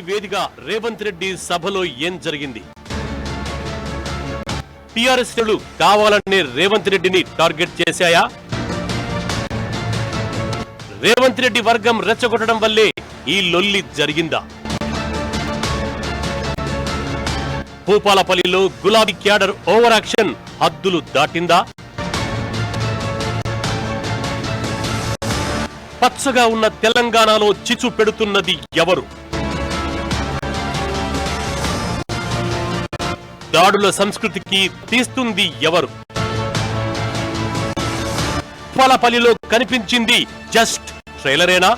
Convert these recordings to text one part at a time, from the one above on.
వేదికగా రేవంత్ రెడ్డి సభలో ఏం జరిగింది? టీఆర్ఎస్ లు కావాలని రేవంత్ రెడ్డిని టార్గెట్ చేశాయా? రేవంత్ రెడ్డి వర్గం రెచ్చగొట్టడం వల్లే ఈ లొల్లి జరిగిందా? భూపాలపల్లిలో గులాబీ క్యాడర్ ఓవర్ యాక్షన్ హద్దులు దాటిందా? పచ్చగా ఉన్న తెలంగాణలో చిచ్చు పెడుతున్నది ఎవరు? దాడుల సంస్కృతికి తీస్తుంది ఎవరు? భూపాలపల్లిలో కనిపించింది జస్ట్ ట్రైలరేనా?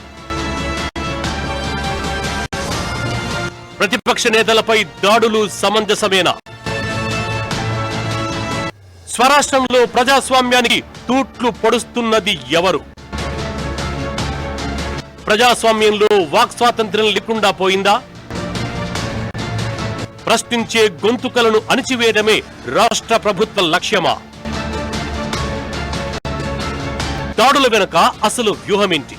ప్రతిపక్ష నేతలపై దాడులు సమంజసమేనా? స్వరాష్ట్రంలో ప్రజాస్వామ్యానికి తూట్లు పొడుస్తున్నది ఎవరు? ప్రజాస్వామ్యంలో వాక్ స్వాతంత్ర్యం లేకుండా పోయిందా? ప్రశ్నించే గొంతుకలను అణిచివేయడమే రాష్ట్ర ప్రభుత్వ లక్ష్యమా? దాడుల వెనుక అసలు వ్యూహమేంటి?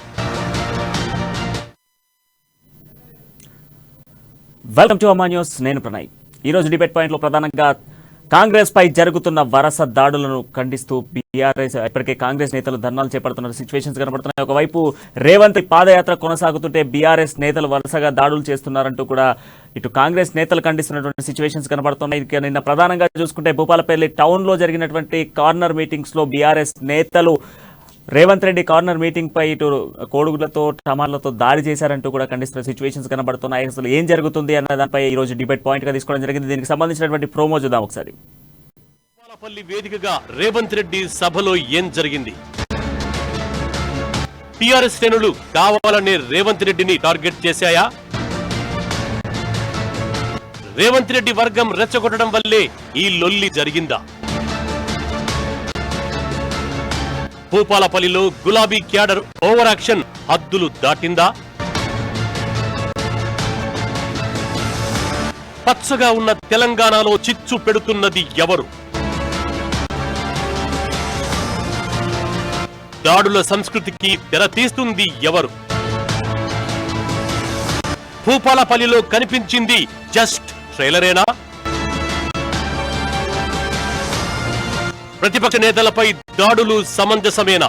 వెల్కమ్ టు అమ్మా న్యూస్. నేను ప్రణయ్. ఈరోజు డిబేట్ పాయింట్ లో ప్రధానంగా కాంగ్రెస్ పై జరుగుతున్న వరుస దాడులను ఖండిస్తూ బీఆర్ఎస్ ఇప్పటికే కాంగ్రెస్ నేతలు ధర్నాలు చేపడుతున్న సిచ్యువేషన్స్ కనబడుతున్నాయి. ఒకవైపు రేవంత్ పాదయాత్ర కొనసాగుతుంటే బీఆర్ఎస్ నేతలు వరుసగా దాడులు చేస్తున్నారంటూ కూడా ఇటు కాంగ్రెస్ నేతలు ఖండిస్తున్నటువంటి సిచ్యువేషన్స్ కనబడుతున్నాయి. నిన్న ప్రధానంగా చూసుకుంటే భూపాలపల్లి టౌన్ లో జరిగినటువంటి కార్నర్ మీటింగ్స్ లో బీఆర్ఎస్ నేతలు రేవంత్ రెడ్డి కార్నర్ మీటింగ్ పై ఇటు కోడుగులతో టమార్లతో దాడి చేశారంటూ కూడా ఖండిస్తున్న సిచ్యువేషన్స్ కనబడుతున్నాయి. అసలు ఏం జరుగుతుంది అన్న దానిపై ఈ రోజు డిబేట్ పాయింట్ గా తీసుకోవడం జరిగింది. దీనికి సంబంధించినటువంటి ప్రోమో చూద్దాం ఒకసారి. భూపాలపల్లి వేదికగా రేవంత్ రెడ్డి సభలో ఏం జరిగింది? టీఆర్ఎస్ శ్రేణులు కావాలని రేవంత్ రెడ్డిని టార్గెట్ చేశాయా? రేవంత్ రెడ్డి వర్గం రెచ్చగొట్టడం వల్లే ఈ లొల్లి జరిగిందా? భూపాలపల్లిలో గులాబీ క్యాడర్ ఓవర్ యాక్షన్ హద్దులు దాటిందా? పచ్చగా ఉన్న తెలంగాణలో చిచ్చు పెడుతున్నది ఎవరు? దాడుల సంస్కృతికి తెర తీస్తుంది ఎవరు? భూపాలపల్లిలో కనిపించింది జస్ట్ ట్రైలరేనా? ప్రతిపక్ష నేతలపై దాడులు సమంజసమేనా?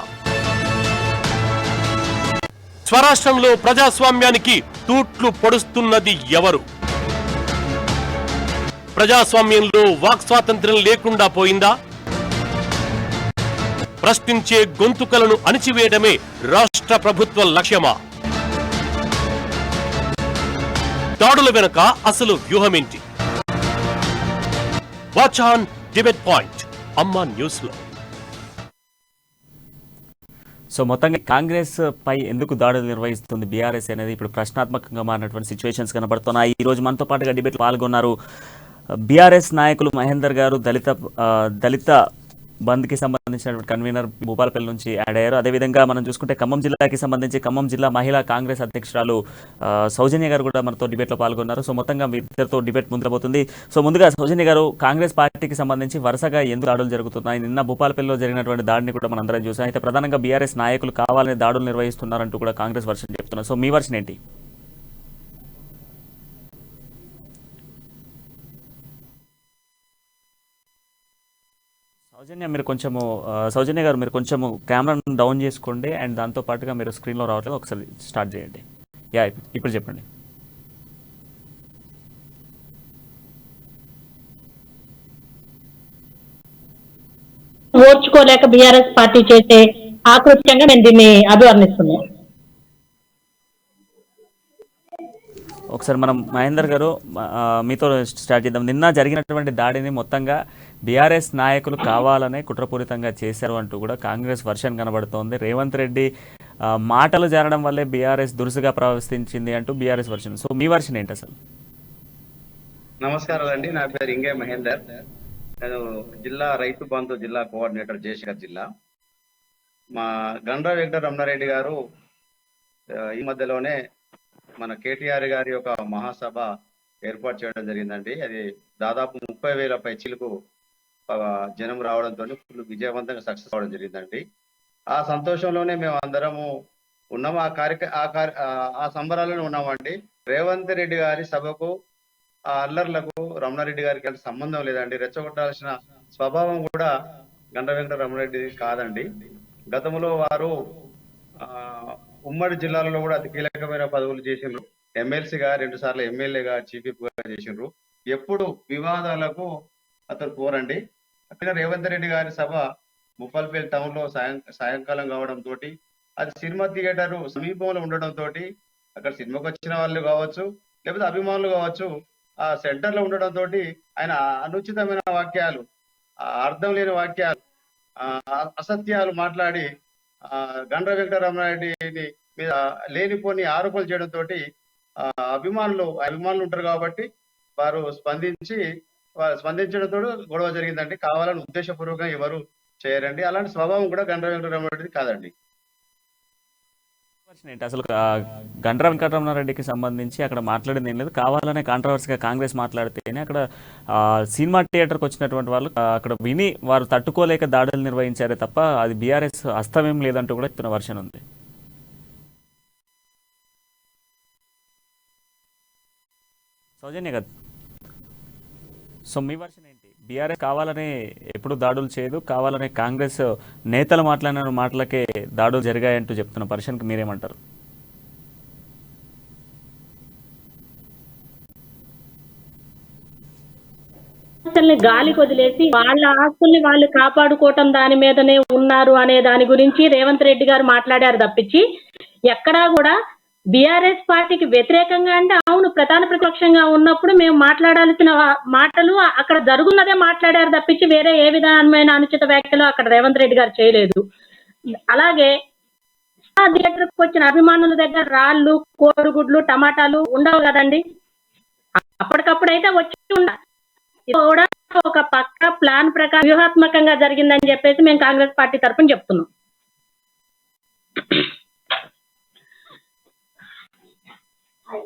స్వరాష్ట్రంలో ప్రజాస్వామ్యానికి తూట్లు పొడుస్తున్నది ఎవరు? ప్రజాస్వామ్యంలో వాక్ స్వాతంత్ర్యం లేకుండా పోయిందా? ప్రశ్నించే గొంతుకలను అణిచివేయడమే రాష్ట్ర ప్రభుత్వ లక్ష్యమా? దాడుల వెనుక అసలు వ్యూహమేంటి? వాచ్ ఆన్ డిబేట్ పాయింట్ అమ్మా న్యూస్ లో. సో మొత్తంగా కాంగ్రెస్ పై ఎందుకు దాడులు నిర్వహిస్తుంది బీఆర్ఎస్ అనేది ఇప్పుడు ప్రశ్నాత్మకంగా మారినటువంటి సిచ్యువేషన్స్ కనబడుతున్నాయి. ఈ రోజు మనతో పాటుగా డిబేట్ పాల్గొన్నారు బీఆర్ఎస్ నాయకులు మహేందర్ గారు, దళిత బంద్ కి సంబంధించినటువంటి కన్వీనర్ భూపాలపల్లి నుంచి యాడ్ అయ్యారు. అదేవిధంగా మనం చూసుకుంటే ఖమ్మం జిల్లాకి సంబంధించి ఖమ్మం జిల్లా మహిళా కాంగ్రెస్ అధ్యక్షురాలు సౌజన్య గారు కూడా మనతో డిబేట్లో పాల్గొన్నారు. సో మొత్తంగా మీ ఇద్దరితో డిబేట్ ముందుకుపోతుంది. సో ముందుగా సౌజన్య గారు, కాంగ్రెస్ పార్టీకి సంబంధించి వరుసగా ఎందుకు దాడులు జరుగుతున్నాయి? నిన్న భూపాలపల్లిలో జరిగినటువంటి దాడిని కూడా మనం అందరం చూసాం. అయితే ప్రధానంగా బీఆర్ఎస్ నాయకులు కావాలని దాడులు నిర్వహిస్తున్నారంటూ కూడా కాంగ్రెస్ వర్షన్ చెప్తున్నారు. సో మీ వర్షన్ ఏంటి? సౌజన్య గారు మీరు కొంచెము కెమెరాను డౌన్ చేసుకోండి అండ్ దాంతో పాటుగా మీరు స్క్రీన్లో రావట్లేదు, ఒకసారి స్టార్ట్ చేయండి. యా, ఇప్పుడు చెప్పండి. ఓర్చుకోలేక బీఆర్ఎస్ పార్టీ చేసే ఆకృత్యంగా నేను దీన్ని అభివర్ణిస్తున్నాను. ఒకసారి మనం మహేందర్ గారు మీతో స్టార్ట్ చేద్దాం. నిన్న జరిగినటువంటి దాడిని మొత్తంగా బీఆర్ఎస్ నాయకులు కావాలనే కుట్రపూరితంగా చేశారు అంటూ కూడా కాంగ్రెస్ వర్షన్ కనబడుతోంది. రేవంత్ రెడ్డి మాటలు జారడం వల్లే బీఆర్ఎస్ దురుసుగా ప్రవర్తించింది అంటూ బీఆర్ఎస్ వర్షన్. సో మీ వర్షన్ ఏంటి అసలు? నమస్కారం అండి, నా పేరు ఇంగే మహేందర్. నేను జిల్లా రైతు బంధు జిల్లా కోఆర్డినేటర్ జయశంకర్ జిల్లా. మా గండ్ర వెంకట రమణారెడ్డి గారు ఈ మధ్యలోనే మన కేటీఆర్ గారి యొక్క మహాసభ ఏర్పాటు చేయడం జరిగిందండి. అది దాదాపు 30,000 పైచీలకు జనం రావడంతో ఫుల్ విజయవంతంగా సక్సెస్ అవడం జరిగిందండి. ఆ సంతోషంలోనే మేము అందరము ఉన్నాము, ఆ సంబరాలను ఉన్నామండి. రేవంత్ రెడ్డి గారి సభకు ఆ అల్లర్లకు రమణారెడ్డి గారికి అంత సంబంధం లేదండి. రెచ్చగొట్టాల్సిన స్వభావం కూడా గండ్ర వెంకట రమణారెడ్డి కాదండి. గతంలో వారు ఆ ఉమ్మడి జిల్లాలలో కూడా అతి కీలకమైన పదవులు చేసిండ్రు. ఎమ్మెల్సీగా 2 సార్లు ఎమ్మెల్యేగా చీఫ్ విప్ గా చేసిండ్రు. ఎప్పుడు వివాదాలకు అతను పోరండి. అక్కడ రేవంత్ రెడ్డి గారి సభ ముప్పల్పేట టౌన్ లో సాయంకాలం కావడం తోటి, అది సినిమా థియేటర్ సమీపంలో ఉండడం తోటి, అక్కడ సినిమాకి వచ్చిన వాళ్ళు కావచ్చు లేకపోతే అభిమానులు కావచ్చు, ఆ సెంటర్ లో ఉండడం తోటి ఆయన అనుచితమైన వాక్యాలు, అర్థం లేని వాక్యాలు, అసత్యాలు మాట్లాడి గండ్ర వెంకటరమణారెడ్డిని మీద లేనిపోని ఆరోపణలు చేయడం తోటి అభిమానులు ఉంటారు కాబట్టి వారు స్పందించడంతో గొడవ జరిగిందండి. కావాలని ఉద్దేశపూర్వకంగా ఎవరు చేయరండి. అలాంటి స్వభావం కూడా గండ్ర వెంకటరమణారెడ్డి కాదండి. ఏంటి అసలు గండ్ర వెంకటరమణారెడ్డికి సంబంధించి అక్కడ మాట్లాడింది ఏం లేదు, కావాలనే కాంట్రవర్సీగా కాంగ్రెస్ మాట్లాడితేనే అక్కడ సినిమా థియేటర్కి వచ్చినటువంటి వాళ్ళు అక్కడ విని వారు తట్టుకోలేక దాడులు నిర్వహించారే తప్ప అది బీఆర్ఎస్ హస్తమేం లేదంటూ కూడా ఇస్తున్న వర్షన్ ఉంది. సౌజన్య కదా, సో మీ వర్షన్ ఏంటి? బీఆర్ఎస్ కావాలనే ఎప్పుడు దాడులు చేయదు, కావాలనే కాంగ్రెస్ నేతలు మాట్లాడిన మాటలకే దాడులు జరిగాయంటూ చెప్తున్న పర్సన్కి మీరేమంటారు? గాలి వదిలేసి వాళ్ళ ఆస్తుల్ని వాళ్ళు కాపాడుకోవటం దాని మీదనే ఉన్నారు అనే దాని గురించి రేవంత్ రెడ్డి గారు మాట్లాడారు తప్పించి ఎక్కడా కూడా బీఆర్ఎస్ పార్టీకి వ్యతిరేకంగా అంటే అవును ప్రధాన ప్రతిపక్షంగా ఉన్నప్పుడు మేము మాట్లాడాల్సిన మాటలు అక్కడ జరుగున్నదే మాట్లాడారు తప్పించి వేరే ఏ విధమైన అనుచిత వ్యాఖ్యలు అక్కడ రేవంత్ రెడ్డి గారు చేయలేదు. అలాగే థియేటర్కి వచ్చిన అభిమానుల దగ్గర రాళ్ళు, కోడిగుడ్లు, టమాటాలు ఉండవు కదండి. అప్పటికప్పుడు అయితే వచ్చి కూడా ఒక పక్క ప్లాన్ ప్రకారం వ్యూహాత్మకంగా జరిగిందని చెప్పేసి మేము కాంగ్రెస్ పార్టీ తరఫున చెప్తున్నాం.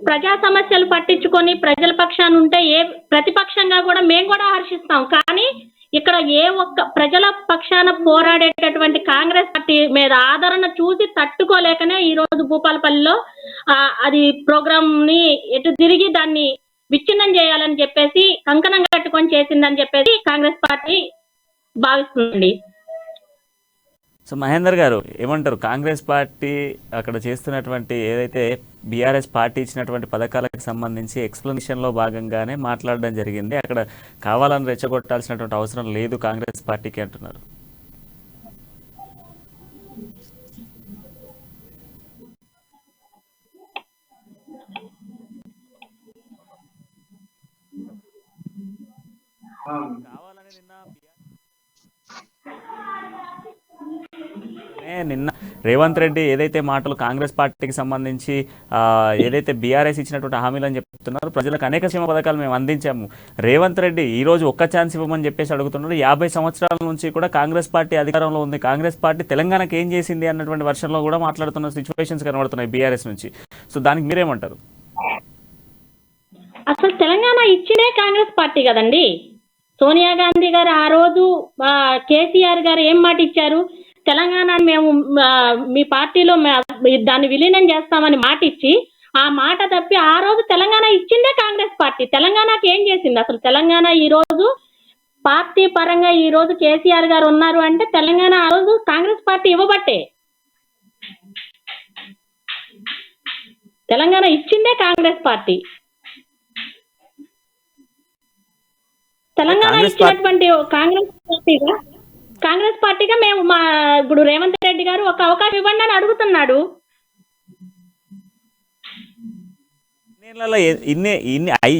ప్రజా సమస్యలు పట్టించుకొని ప్రజల పక్షాన ఉంటే ఏ ప్రతిపక్షంగా కూడా మేము కూడా హర్షిస్తాం. కానీ ఇక్కడ ఏ ఒక్క ప్రజల పక్షాన పోరాడేటటువంటి కాంగ్రెస్ పార్టీ మీద ఆదరణ చూసి తట్టుకోలేకనే ఈ రోజు భూపాలపల్లిలో అది ప్రోగ్రామ్ ని ఎటు తిరిగి దాన్ని విచ్ఛిన్నం చేయాలని చెప్పేసి కంకణం కట్టుకొని చేసిందని చెప్పేసి కాంగ్రెస్ పార్టీ భావిస్తుందండి. సో మహేందర్ గారు ఏమంటారు? కాంగ్రెస్ పార్టీ అక్కడ చేస్తున్నటువంటి ఏదైతే బీఆర్ఎస్ పార్టీ ఇచ్చినటువంటి పథకాలకు సంబంధించి ఎక్స్ప్లెనేషన్లో భాగంగానే మాట్లాడడం జరిగింది, అక్కడ కావాలని రెచ్చగొట్టాల్సినటువంటి అవసరం లేదు కాంగ్రెస్ పార్టీకి అంటున్నారు. నిన్న రేవంత్ రెడ్డి ఏదైతే మాటలు కాంగ్రెస్ పార్టీకి సంబంధించి ఏదైతే బీఆర్ఎస్ ఇచ్చినటువంటి హామీలు అని చెప్తున్నారు, ప్రజలకు అనేక క్షేమ పథకాలు మేము అందించాము, రేవంత్ రెడ్డి ఈ రోజు ఒక్క ఛాన్స్ ఇవ్వమని చెప్పేసి అడుగుతున్నారు. 50 సంవత్సరాల నుంచి కూడా కాంగ్రెస్ పార్టీ అధికారంలో ఉంది, కాంగ్రెస్ పార్టీ తెలంగాణకు ఏం చేసింది అన్నటువంటి వర్షంలో కూడా మాట్లాడుతున్న సిచ్యువేషన్స్ కనబడుతున్నాయి బీఆర్ఎస్ నుంచి. సో దానికి మీరేమంటారు? అసలు తెలంగాణ ఇచ్చినే కాంగ్రెస్ పార్టీ కదండి. సోనియా గాంధీ గారు ఆ రోజు కేసీఆర్ గారు ఏం మాట ఇచ్చారు? తెలంగాణ మేము మీ పార్టీలో దాన్ని విలీనం చేస్తామని మాట ఇచ్చి ఆ మాట తప్పి ఆ రోజు తెలంగాణ ఇచ్చిందే కాంగ్రెస్ పార్టీ. తెలంగాణకి ఏం చేసింది? అసలు తెలంగాణ ఈ రోజు పార్టీ పరంగా ఈ రోజు కేసీఆర్ గారు ఉన్నారు అంటే తెలంగాణ ఆ రోజు కాంగ్రెస్ పార్టీ ఇవ్వబట్టే. తెలంగాణ ఇచ్చిందే కాంగ్రెస్ పార్టీ. తెలంగాణ ఇచ్చినటువంటి కాంగ్రెస్ పార్టీగా మేము ఇప్పుడు రేవంత్ రెడ్డి గారు ఒక అవకాశం ఇవ్వండి అని అడుగుతున్నాడు. ఇన్ని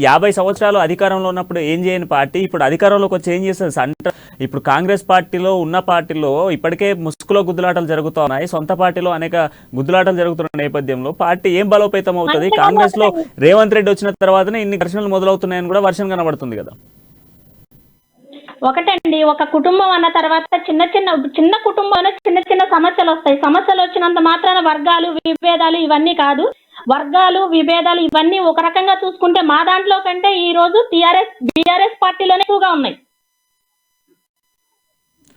50 సంవత్సరాలు అధికారంలో ఉన్నప్పుడు ఏం చేయని పార్టీ ఇప్పుడు అధికారంలోకి వచ్చి ఏం చేస్తుంది? ఇప్పుడు కాంగ్రెస్ పార్టీలో ఉన్న పార్టీలో ఇప్పటికే ముసుగులో గుద్దులాటలు జరుగుతూ ఉన్నాయి, సొంత పార్టీలో అనేక గుద్దులాటలు జరుగుతున్న నేపథ్యంలో పార్టీ ఏం బలోపేతం అవుతుంది? కాంగ్రెస్ లో రేవంత్ రెడ్డి వచ్చిన తర్వాతనే ఇన్ని ఘర్షణలు మొదలవుతున్నాయని కూడా వర్షం కనబడుతుంది కదా. ఒకటండి, ఒక కుటుంబం అన్న తర్వాత చిన్న కుటుంబంలో చిన్న సమస్యలు వస్తాయి. సమస్యలు వచ్చినంత మాత్రాన వర్గాలు విభేదాలు ఇవన్నీ కాదు. వర్గాలు విభేదాలు ఇవన్నీ ఒక రకంగా చూసుకుంటే మా దాంట్లో కంటే ఈ రోజు బీఆర్ఎస్ పార్టీలోనే ఎక్కువగా ఉన్నాయి.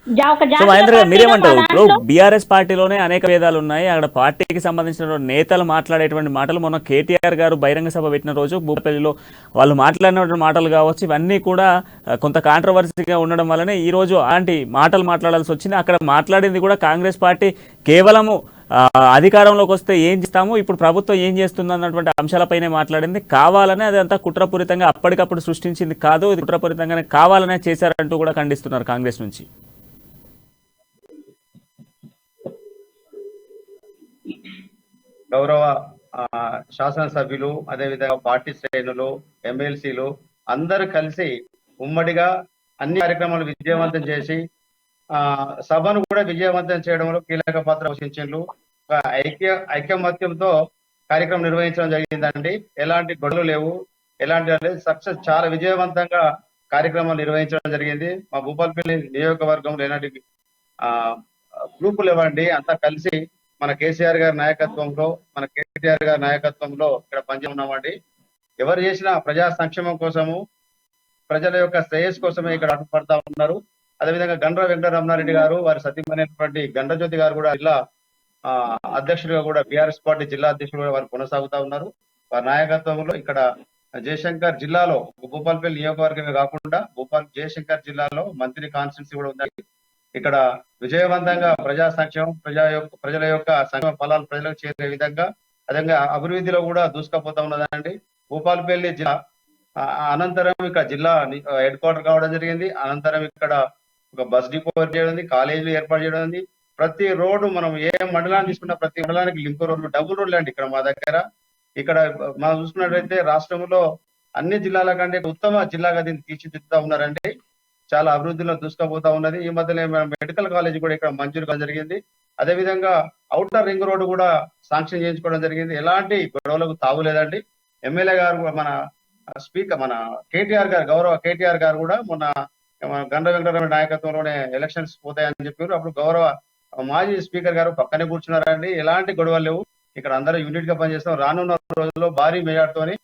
సో మహేంద్ర గారు మీరేమంటారు? ఇప్పుడు బీఆర్ఎస్ పార్టీలోనే అనేక భేదాలు ఉన్నాయి. అక్కడ పార్టీకి సంబంధించిన నేతలు మాట్లాడేటువంటి మాటలు, మొన్న కేటీఆర్ గారు బహిరంగ సభ పెట్టిన రోజు భూపల్లిలో వాళ్ళు మాట్లాడినటువంటి మాటలు కావచ్చు, ఇవన్నీ కూడా కొంత కాంట్రవర్సీగా ఉండడం వల్లనే ఈ రోజు అలాంటి మాటలు మాట్లాడాల్సి వచ్చింది. అక్కడ మాట్లాడింది కూడా కాంగ్రెస్ పార్టీ కేవలము అధికారంలోకి వస్తే ఏం చేస్తాము, ఇప్పుడు ప్రభుత్వం ఏం చేస్తుంది అన్నటువంటి అంశాలపైనే మాట్లాడింది. కావాలనే అదంతా కుట్రపూరితంగా అప్పటికప్పుడు సృష్టించింది కాదు, ఇది కుట్రపూరితంగానే కావాలనే చేశారంటూ కూడా ఖండిస్తున్నారు కాంగ్రెస్ నుంచి. గౌరవ శాసనసభ్యులు, అదేవిధంగా పార్టీ శ్రేణులు, ఎమ్మెల్సీలు అందరూ కలిసి ఉమ్మడిగా అన్ని కార్యక్రమాలు విజయవంతం చేసి సభను కూడా విజయవంతం చేయడంలో కీలక పాత్ర పోషించారు. ఐకమత్యంతో కార్యక్రమం నిర్వహించడం జరిగిందండి. ఎలాంటి గొడవలు లేవు, ఎలాంటి సక్సెస్, చాలా విజయవంతంగా కార్యక్రమాలు నిర్వహించడం జరిగింది. మా భూపాలపల్లి నియోజకవర్గంలో ఎలాంటి గ్రూపులు ఇవ్వండి, అంతా కలిసి మన కేసీఆర్ గారి నాయకత్వంలో, మన కేటీఆర్ గారి నాయకత్వంలో ఇక్కడ పనిచేస్తున్నామండి. ఎవరు చేసినా ప్రజా సంక్షేమం కోసము, ప్రజల యొక్క శ్రేయస్సు కోసమే ఇక్కడ అడ్డుపడతా ఉన్నారు. అదేవిధంగా గండ్ర వెంకట రమణారెడ్డి గారు, వారి సతీమైనటువంటి గండ్రజ్యోతి గారు కూడా జిల్లా అధ్యక్షుడిగా కూడా బీఆర్ఎస్ పార్టీ జిల్లా అధ్యక్షుడిగా వారు కొనసాగుతా ఉన్నారు. వారి నాయకత్వంలో ఇక్కడ జయశంకర్ జిల్లాలో భూపాలపల్లి నియోజకవర్గమే కాకుండా జయశంకర్ జిల్లాలో మంత్రి కాన్స్టిట్యున్సీ కూడా ఉంది. ఇక్కడ విజయవంతంగా ప్రజా సంక్షేమం, ప్రజల యొక్క సంక్షేమ ఫలాలు ప్రజలకు చేరే విధంగా, అదేవిధంగా అభివృద్ధిలో కూడా దూసుకుపోతా ఉన్నదండి. భూపాలపల్లి జిల్లా అనంతరం ఇక్కడ జిల్లా హెడ్ క్వార్టర్ కావడం జరిగింది. అనంతరం ఇక్కడ ఒక బస్ డిపో చేయడం, కాలేజీలు ఏర్పాటు చేయడం ఉంది. ప్రతి రోడ్డు మనం ఏ మండలాన్ని తీసుకున్నా ప్రతి మండలానికి లింక్ రోడ్లు, డబుల్ రోడ్లు అండి ఇక్కడ మా దగ్గర. ఇక్కడ మనం చూసుకున్నట్లయితే రాష్ట్రంలో అన్ని జిల్లాల కంటే ఉత్తమ జిల్లాగా దీన్ని తీర్చిదిద్దుతా ఉన్నారండి. చాలా అభివృద్ధిలో దూసుకుపోతా ఉన్నది. ఈ మధ్యలో మెడికల్ కాలేజ్ కూడా ఇక్కడ మంజూరు కావడం జరిగింది. అదేవిధంగా ఔటర్ రింగ్ రోడ్డు కూడా శాంక్షన్ చేయించుకోవడం జరిగింది. ఎలాంటి గొడవలకు తావులేదండి. ఎమ్మెల్యే గారు, మన స్పీకర్, మన కేటీఆర్ గారు, గౌరవ కేటీఆర్ గారు కూడా మొన్న గండ్ర వెంకటరమణ నాయకత్వంలోనే ఎలక్షన్స్ పోతాయని చెప్పారు. అప్పుడు గౌరవ మాజీ స్పీకర్ గారు పక్కనే కూర్చున్నారండి. ఎలాంటి గొడవలు లేవు, ఇక్కడ అందరూ యూనిట్ గా పనిచేస్తాం. రానున్న రోజుల్లో భారీ మెజార్టీతోని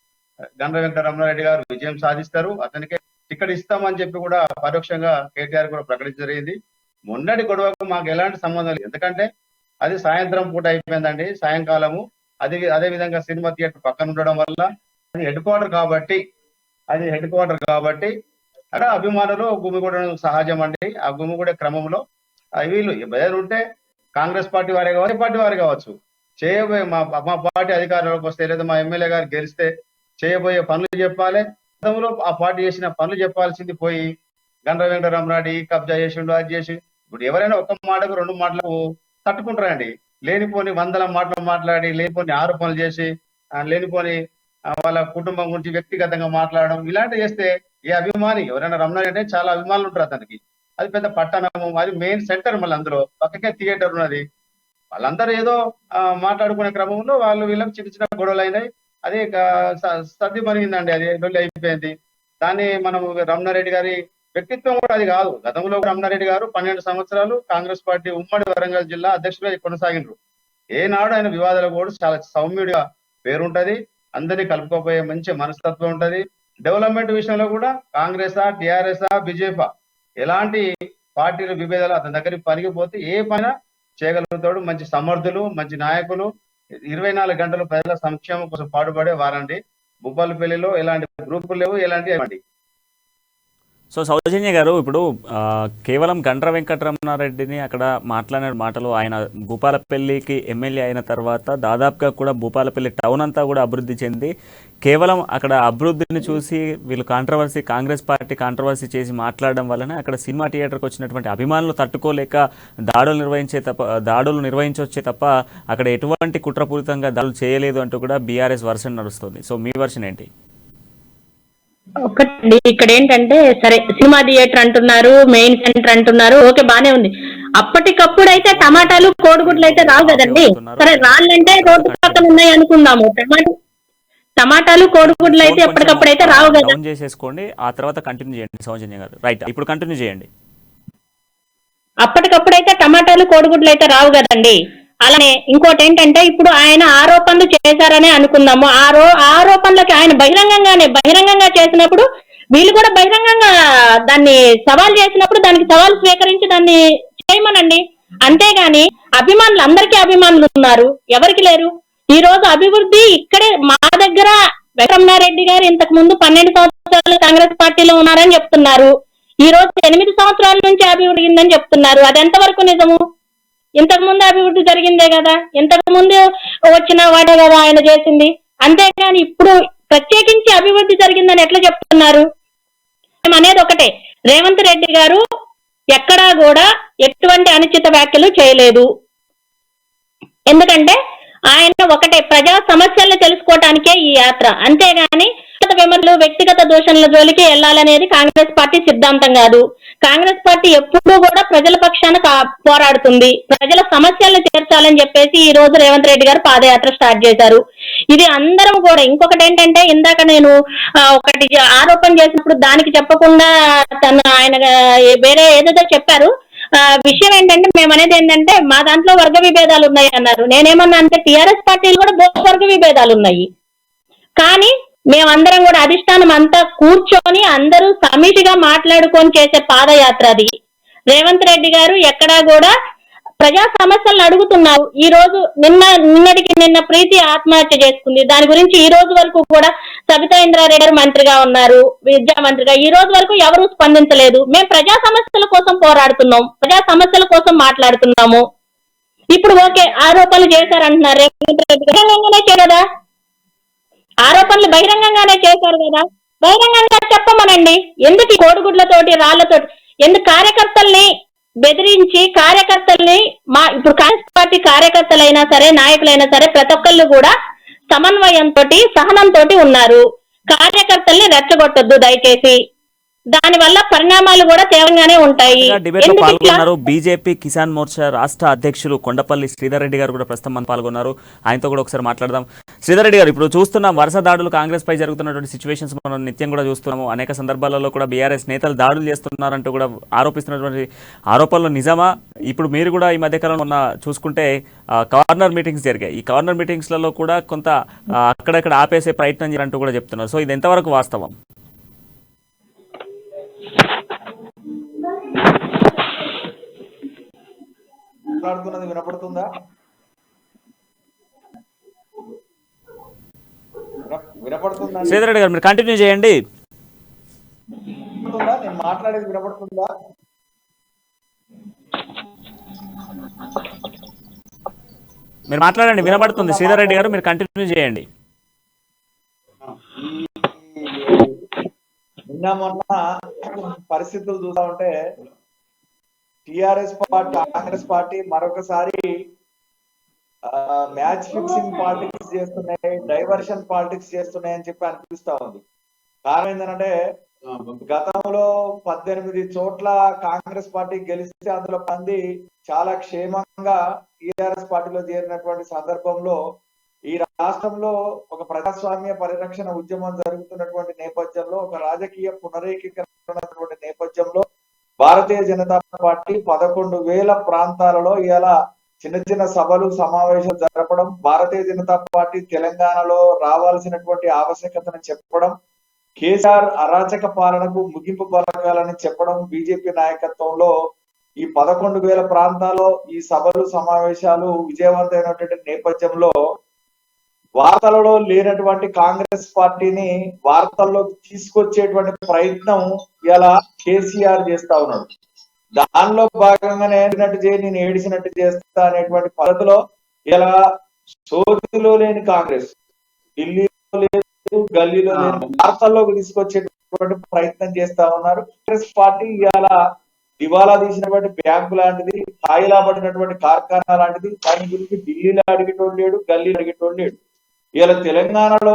గండ్ర వెంకట రమణారెడ్డి గారు విజయం సాధిస్తారు. అతనికి టికెట్ ఇస్తామని చెప్పి కూడా పరోక్షంగా కేటీఆర్ కూడా ప్రకటించడం జరిగింది. మొన్నటి గొడవకు మాకు ఎలాంటి సంబంధం లేదు, ఎందుకంటే అది సాయంత్రం పూట అయిపోయిందండి, సాయంకాలము. అదే విధంగా సినిమా థియేటర్ పక్కన ఉండడం వల్ల అది హెడ్ క్వార్టర్ కాబట్టి అక్కడ అభిమానులు గుమిగూడడం సహజం అండి. ఆ గుమిగూడే క్రమంలో వీళ్ళు బయలు ఉంటే కాంగ్రెస్ పార్టీ వారే కావచ్చు, పార్టీ వారే కావచ్చు, చేయబోయే మా పార్టీ అధికారంలోకి వస్తే, లేదా మా ఎమ్మెల్యే గారు గెలిస్తే చేయబోయే పనులు చెప్పాలి. గతంలో ఆ పార్టీ చేసిన పనులు చెప్పాల్సింది పోయి గండ్ర వెంకట రమణారెడ్డి కబ్జా చేసిండు, అది చేసి. ఇప్పుడు ఎవరైనా ఒక మాటకు రెండు మాటలకు తట్టుకుంటారండి. లేనిపోని వందల మాటలు మాట్లాడి, లేనిపోని ఆరోపణలు చేసి, లేనిపోని వాళ్ళ కుటుంబం గురించి వ్యక్తిగతంగా మాట్లాడడం, ఇలాంటివి చేస్తే ఏ అభిమాని, ఎవరైనా రమణారెడ్డి అంటే చాలా అభిమానులు ఉంటారు అతనికి. అది పెద్ద పట్టణము, అది మెయిన్ సెంటర్, మళ్ళీ అందులో పక్కకే థియేటర్ ఉన్నది. వాళ్ళందరూ ఏదో మాట్లాడుకునే క్రమంలో వాళ్ళు వీళ్ళకి చిన్న చిన్న గొడవలు అయినాయి. అది సర్ది మరిగిందండి, అది లొల్లి అయిపోయింది. దాన్ని మనం రమణారెడ్డి గారి వ్యక్తిత్వం కూడా అది కాదు. గతంలో రమణారెడ్డి గారు 12 సంవత్సరాలు కాంగ్రెస్ పార్టీ ఉమ్మడి వరంగల్ జిల్లా అధ్యక్షుడిగా కొనసాగినారు. ఏనాడు ఆయన వివాదాలు కూడా చాలా సౌమ్యుడిగా పేరుంటది, అందరినీ కలుపుకోపోయే మంచి మనస్తత్వం ఉంటది. డెవలప్మెంట్ విషయంలో కూడా కాంగ్రెసా, టిఆర్ఎస్ఆ, బీజేపీ ఎలాంటి పార్టీల విభేదాలు అతని దగ్గరికి పనికిపోతే ఏ పైన చేయగలుగుతాడు. మంచి సమర్థులు, మంచి నాయకులు, 24 గంటలు ప్రజల సంక్షేమం కోసం పాటుపడే వారండి. భూపాలపల్లిలో ఎలాంటి గ్రూపులు లేవు, ఎలాంటి. సో సౌజన్య గారు, ఇప్పుడు కేవలం గండ్ర వెంకటరమణారెడ్డిని అక్కడ మాట్లాడిన మాటలు, ఆయన భూపాలపల్లికి ఎమ్మెల్యే అయిన తర్వాత దాదాపుగా కూడా భూపాలపల్లి టౌన్ అంతా కూడా అభివృద్ధి చెంది, కేవలం అక్కడ అభివృద్ధిని చూసి వీళ్ళు కాంగ్రెస్ పార్టీ కాంట్రవర్సీ చేసి మాట్లాడడం వల్లనే అక్కడ సినిమా థియేటర్కి వచ్చినటువంటి అభిమానులు తట్టుకోలేక దాడులు నిర్వహించొచ్చే తప్ప అక్కడ ఎటువంటి కుట్రపూరితంగా దాడులు చేయలేదు అంటూ కూడా బీఆర్ఎస్ వర్షన్ నడుస్తుంది. సో మీ వర్షన్ ఏంటి? ఒకటండి, ఇక్కడ ఏంటంటే సరే సినిమా థియేటర్ అంటున్నారు, మెయిన్ సెంటర్ అంటున్నారు, ఓకే బానే ఉంది. అప్పటికప్పుడు అయితే టమాటాలు కోడిగుడ్లు అయితే రావు కదండి. సరే రాళ్ళంటే రోడ్డు పక్కన ఉన్నాయి అనుకుందాము, టమాటాలు కోడిగుడ్లు అయితే ఎప్పటికప్పుడు అయితే రావు కదా. చేసేసుకోండి, ఆ తర్వాత కంటిన్యూ చేయండి సౌజన్య గారు. రైట్, ఇప్పుడు కంటిన్యూ చేయండి. అప్పటికప్పుడు అయితే టమాటాలు కోడిగుడ్లు అయితే రావు కదండి. అలానే ఇంకోటి ఏంటంటే ఇప్పుడు ఆయన ఆరోపణలు చేశారనే అనుకుందాము. ఆరోపణలకి ఆయన బహిరంగంగా చేసినప్పుడు వీళ్ళు కూడా బహిరంగంగా దాన్ని సవాల్ చేసినప్పుడు దానికి సవాల్ స్వీకరించి దాన్ని చేయమనండి. అంతేగాని అభిమానులు, అందరికీ అభిమానులు ఉన్నారు, ఎవరికి లేరు? ఈ రోజు అభివృద్ధి ఇక్కడే మా దగ్గర. వెంకటరమణారెడ్డి గారు ఇంతకు ముందు 12 సంవత్సరాలు కాంగ్రెస్ పార్టీలో ఉన్నారని చెప్తున్నారు. ఈ రోజు 8 సంవత్సరాల నుంచి అభివృద్ధి జరిగిందని చెప్తున్నారు. అది ఎంతవరకు నిజము? ఇంతకు ముందు అభివృద్ధి జరిగిందే కదా, ఇంతకు ముందు వచ్చిన వాడే కదా ఆయన చేసింది. అంతేగాని ఇప్పుడు ప్రత్యేకించి అభివృద్ధి జరిగిందని ఎట్లా చెప్తున్నారు? మేము అనేది ఒకటే, రేవంత్ రెడ్డి గారు ఎక్కడా కూడా ఎటువంటి అనుచిత వ్యాఖ్యలు చేయలేదు. ఎందుకంటే ఆయన ఒకటే, ప్రజా సమస్యలను తెలుసుకోవటానికే ఈ యాత్ర. అంతేగాని విమర్శలు, వ్యక్తిగత దూషణల జోలికి వెళ్లాలనేది కాంగ్రెస్ పార్టీ సిద్ధాంతం కాదు. కాంగ్రెస్ పార్టీ ఎప్పుడూ కూడా ప్రజల పక్షాన పోరాడుతుంది. ప్రజల సమస్యలను తీర్చాలని చెప్పేసి ఈ రోజు రేవంత్ రెడ్డి గారు పాదయాత్ర స్టార్ట్ చేశారు. ఇది అందరం కూడా. ఇంకొకటి ఏంటంటే, ఇందాక నేను ఒకటి ఆరోపణ చేసినప్పుడు దానికి చెప్పకుండా ఆయన వేరే ఏదేదో చెప్పారు. విషయం ఏంటంటే, మేము అనేది ఏంటంటే, మా దాంట్లో వర్గ విభేదాలు ఉన్నాయి అన్నారు. నేనేమన్నా అంటే టీఆర్ఎస్ పార్టీలు కూడా వర్గ విభేదాలు ఉన్నాయి. కానీ మేమందరం కూడా అధిష్టానం అంతా కూర్చొని అందరూ సమితిగా మాట్లాడుకొని చేసే పాదయాత్ర అది. రేవంత్ రెడ్డి గారు ఎక్కడా కూడా ప్రజా సమస్యలను అడుగుతున్నారు. ఈ రోజు నిన్న ప్రీతి ఆత్మహత్య చేసుకుంది. దాని గురించి ఈ రోజు వరకు కూడా సబితా ఇంద్రారెడ్డి గారు మంత్రిగా ఉన్నారు, విద్యా మంత్రిగా. ఈ రోజు వరకు ఎవరూ స్పందించలేదు. మేము ప్రజా సమస్యల కోసం పోరాడుతున్నాం, ప్రజా సమస్యల కోసం మాట్లాడుతున్నాము. ఇప్పుడు ఓకే, ఆరోపణలు చేశారంటున్నారు. రేవంత్ రెడ్డి బహిరంగంగానే చేయదా? ఆరోపణలు బహిరంగంగానే చేశారు కదా, బహిరంగంగా చెప్పమనండి. ఎందుకు ఈ కోడిగుడ్లతోటి రాళ్లతోటి? ఎందుకు కార్యకర్తల్ని బెదిరించి కార్యకర్తల్ని ఇప్పుడు కాంగ్రెస్ పార్టీ కార్యకర్తలైనా సరే, నాయకులైనా సరే, ప్రతి ఒక్కళ్ళు కూడా సమన్వయంతో, సహనంతో ఉన్నారు. కార్యకర్తల్ని రెచ్చగొట్టొద్దు దయచేసి. దాని వల్ల పరిణామాలు కూడా తీవ్రంగానే ఉంటాయి. డిబేట్ లో పాల్గొన్నారు బీజేపీ కిసాన్ మోర్చా రాష్ట్ర అధ్యక్షులు కొండపల్లి శ్రీధర్ రెడ్డి గారు కూడా ప్రస్తుతం మనం పాల్గొన్నారు. ఆయనతో కూడా ఒకసారి మాట్లాడదాం. శ్రీధర్ రెడ్డి గారు, ఇప్పుడు చూస్తున్నాం వరుస దాడులు కాంగ్రెస్ పై జరుగుతున్నటువంటి సిచ్యువేషన్స్ మనం నిత్యం కూడా చూస్తున్నాము. అనేక సందర్భాలలో కూడా బీఆర్ఎస్ నేతలు దాడులు చేస్తున్నారంటూ కూడా ఆరోపిస్తున్నటువంటి ఆరోపణలు నిజమా? ఇప్పుడు మీరు కూడా ఈ మధ్యకాలంలో ఉన్న చూసుకుంటే కార్నర్ మీటింగ్స్ జరిగాయి. ఈ కార్నర్ మీటింగ్స్లలో కూడా కొంత అక్కడక్కడ ఆపేసే ప్రయత్నం చేయాలంటూ కూడా చెప్తున్నారు. సో ఇది ఎంతవరకు వాస్తవం? మాట్లాడుతున్నది వినపడుతుందా? వినపడుతుందా? శ్రీధర్ రెడ్డి గారు, మీరు కంటిన్యూ చేయండి. నేను మాట్లాడేది వినపడుతుందా? మీరు మాట్లాడండి, వినపడుతుంది. శ్రీధర్ రెడ్డి గారు, మీరు కంటిన్యూ చేయండి. నిన్న మొన్న పరిస్థితులు చూస్తా ఉంటే టిఆర్ఎస్ పార్టీ, కాంగ్రెస్ పార్టీ మరొకసారి మ్యాచ్ ఫిక్సింగ్ పాలిటిక్స్ చేస్తున్నాయి, డైవర్షన్ పాలిటిక్స్ చేస్తున్నాయి అని చెప్పి అనిపిస్తా ఉంది. కారణం ఏంటంటే, గతంలో 18 చోట్ల కాంగ్రెస్ పార్టీ గెలిస్తే అందులో మంది చాలా క్షేమంగా టిఆర్ఎస్ పార్టీలో చేరినటువంటి సందర్భంలో ఈ రాష్ట్రంలో ఒక ప్రజాస్వామ్య పరిరక్షణ ఉద్యమం జరుగుతున్నటువంటి నేపథ్యంలో, ఒక రాజకీయ పునరేకీకరణ నేపథ్యంలో భారతీయ జనతా పార్టీ 11,000 ప్రాంతాలలో ఇలా చిన్న చిన్న సభలు, సమావేశాలు జరపడం, భారతీయ జనతా పార్టీ తెలంగాణలో రావాల్సినటువంటి ఆవశ్యకతను చెప్పడం, కేసీఆర్ అరాచక పాలనకు ముగింపు పలకాలని చెప్పడం, బీజేపీ నాయకత్వంలో ఈ 11,000 ప్రాంతాల్లో ఈ సభలు, సమావేశాలు విజయవంతమైనటువంటి నేపథ్యంలో వార్తలలో లేనటువంటి కాంగ్రెస్ పార్టీని వార్తల్లోకి తీసుకొచ్చేటువంటి ప్రయత్నం ఇలా కేసీఆర్ చేస్తా ఉన్నాడు. దానిలో భాగంగానే ఏడినట్టు చేయి, నేను ఏడిసినట్టు చేస్తా అనేటువంటి పద్ధతిలో ఇలా సోదిలో లేని కాంగ్రెస్, ఢిల్లీలో లేదు, గల్లీలో లేని వార్తల్లోకి తీసుకొచ్చేటువంటి ప్రయత్నం చేస్తా ఉన్నారు. కాంగ్రెస్ పార్టీ ఇలా దివాలా తీసినటువంటి బ్యాంకు లాంటిది, తాయిలా పడినటువంటి కార్ఖానా లాంటిది. దాని గురించి ఢిల్లీలో అడిగేటోడు లేడు, గల్లీలో అడిగేటోడు లేడు. ఇలా తెలంగాణలో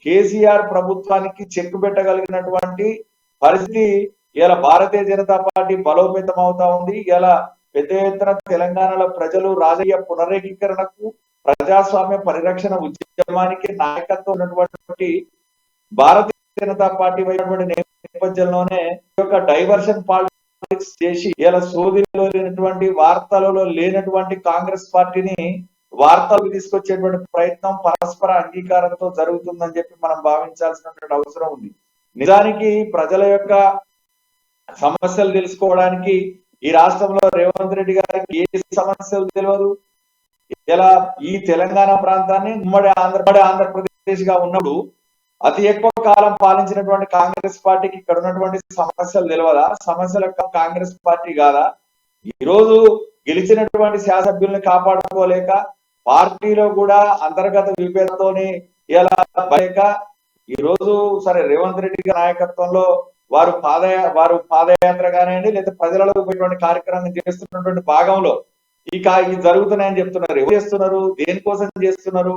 కేసీఆర్ ప్రభుత్వానికి చెక్ పెట్టగలిగినటువంటి పరిస్థితి ఇలా భారతీయ జనతా పార్టీ బలోపేతం అవుతా ఉంది. ఇలా పెద్ద ఎత్తున తెలంగాణలో ప్రజలు రాజకీయ పునరేకీకరణకు, ప్రజాస్వామ్య పరిరక్షణ ఉద్యమానికి నాయకత్వం ఉన్నటువంటి భారతీయ జనతా పార్టీ నేపథ్యంలోనే ఈ యొక్క డైవర్షన్ పాలిటిక్స్ చేసి ఇలా సోదిలో లేనటువంటి, వార్తలలో లేనటువంటి కాంగ్రెస్ పార్టీని వార్తలకు తీసుకొచ్చేటువంటి ప్రయత్నం పరస్పర అంగీకారంతో జరుగుతుందని చెప్పి మనం భావించాల్సినటువంటి అవసరం ఉంది. నిజానికి ప్రజల యొక్క సమస్యలు తెలుసుకోవడానికి ఈ రాష్ట్రంలో రేవంత్ రెడ్డి గారికి ఏ సమస్యలు తెలియదు. ఇలా ఈ తెలంగాణ ప్రాంతాన్ని ఉమ్మడి ఆంధ్రప్రదేశ్ గా ఉన్నప్పుడు అతి ఎక్కువ కాలం పాలించినటువంటి కాంగ్రెస్ పార్టీకి ఇక్కడ ఉన్నటువంటి సమస్యలు తెలియదా? సమస్యల కాంగ్రెస్ పార్టీ కాదా? ఈ రోజు గెలిచినటువంటి శాసనసభ్యుల్ని కాపాడుకోలేక పార్టీలో కూడా అంతర్గత విభేదంతోని ఇలా బయక ఈ రోజు సరే రేవంత్ రెడ్డి గారి నాయకత్వంలో వారు పాదయాత్ర కానివ్వండి లేదా ప్రజలలో పోయేటువంటి కార్యక్రమం చేస్తున్నటువంటి భాగంలో ఈ జరుగుతున్నాయని చెప్తున్నారు. ఎవరు చేస్తున్నారు? దేనికోసం చేస్తున్నారు?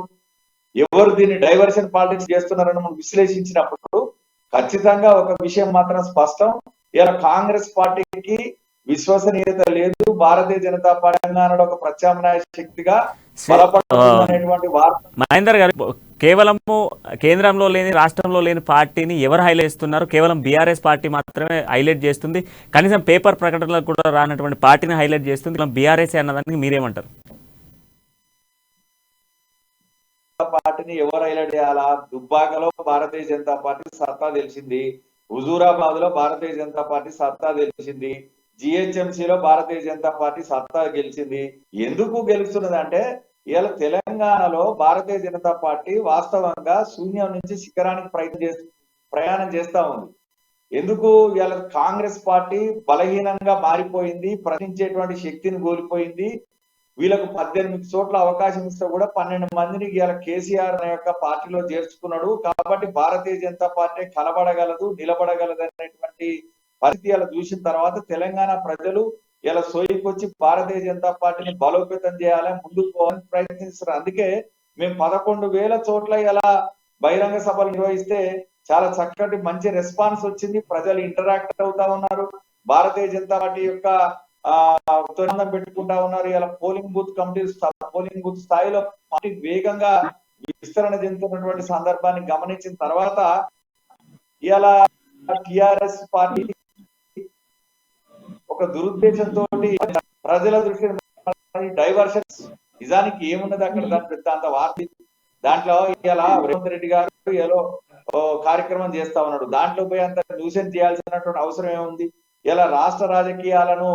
ఎవరు దీన్ని డైవర్షన్ పాలిటిక్స్ చేస్తున్నారని మనం విశ్లేషించినప్పుడు ఖచ్చితంగా ఒక విషయం మాత్రం స్పష్టం. ఇలా కాంగ్రెస్ పార్టీకి విశ్వసనీయత లేదు. భారతీయ జనతా పార్టీ తెలంగాణలో ఒక ప్రత్యామ్నాయ శక్తిగా బలపడుతున్నటువంటి వార్త. మహేందర్ గారు, కేవలము కేంద్రంలో లేని రాష్ట్రంలో లేని పార్టీని ఎవరు హైలైట్ చేస్తున్నారు? కేవలం బీఆర్ఎస్ పార్టీ మాత్రమే హైలైట్ చేస్తుంది. కనీసం పేపర్ ప్రకటనలకు కూడా రానటువంటి పార్టీని హైలైట్ చేస్తుంది. బీఆర్ఎస్ అన్నదానికి మీరేమంటారు? పార్టీని ఎవరు హైలైట్ చేయాలా? దుబ్బాకలో భారతీయ జనతా పార్టీ సత్తా తెలిసింది. హుజూరాబాద్ లో భారతీయ జనతా పార్టీ సత్తా తెలిసింది. జిహెచ్ఎంసీలో భారతీయ జనతా పార్టీ సత్తా గెలిచింది. ఎందుకు గెలుస్తున్నది అంటే ఇలా తెలంగాణలో భారతీయ జనతా పార్టీ వాస్తవంగా శూన్యం నుంచి శిఖరానికి ప్రయాణం చేస్తా ఉంది. ఎందుకు ఇలా కాంగ్రెస్ పార్టీ బలహీనంగా మారిపోయింది, ప్రశ్నించేటువంటి శక్తిని కోల్పోయింది. వీళ్ళకు 18 చోట్ల అవకాశం ఇస్తే కూడా 12 మందిని ఇలా కేసీఆర్ యొక్క పార్టీలో చేర్చుకున్నాడు. కాబట్టి భారతీయ జనతా పార్టీ కలబడగలదు, నిలబడగలదు అనేటువంటి పరిస్థితి ఇలా చూసిన తర్వాత తెలంగాణ ప్రజలు ఇలా సోయికొచ్చి భారతీయ జనతా పార్టీని బలోపేతం చేయాలని ముందుకు పోవాలని ప్రయత్నిస్తున్నారు. అందుకే మేము 11,000 చోట్ల ఇలా బహిరంగ సభలు నిర్వహిస్తే చాలా చక్కటి మంచి రెస్పాన్స్ వచ్చింది. ప్రజలు ఇంటరాక్ట్ అవుతా ఉన్నారు. భారతీయ జనతా పార్టీ యొక్క తొందర పెట్టుకుంటా ఉన్నారు. ఇలా పోలింగ్ బూత్ స్థాయిలో పార్టీ వేగంగా విస్తరణ చెందుతున్నటువంటి సందర్భాన్ని గమనించిన తర్వాత ఇలా టిఆర్ఎస్ పార్టీ ఒక దురుద్దేశంతో ప్రజల దృష్టి డైవర్షన్ నిజానికి ఏమున్నది అక్కడ అంత వార్త దాంట్లో ఇలా రేవంత్ రెడ్డి గారు ఏదో కార్యక్రమం చేస్తా ఉన్నాడు. దాంట్లో పోయి అంత న్యూసెన్స్ చేయాల్సినటువంటి అవసరం ఏముంది? ఇలా రాష్ట్ర రాజకీయాలను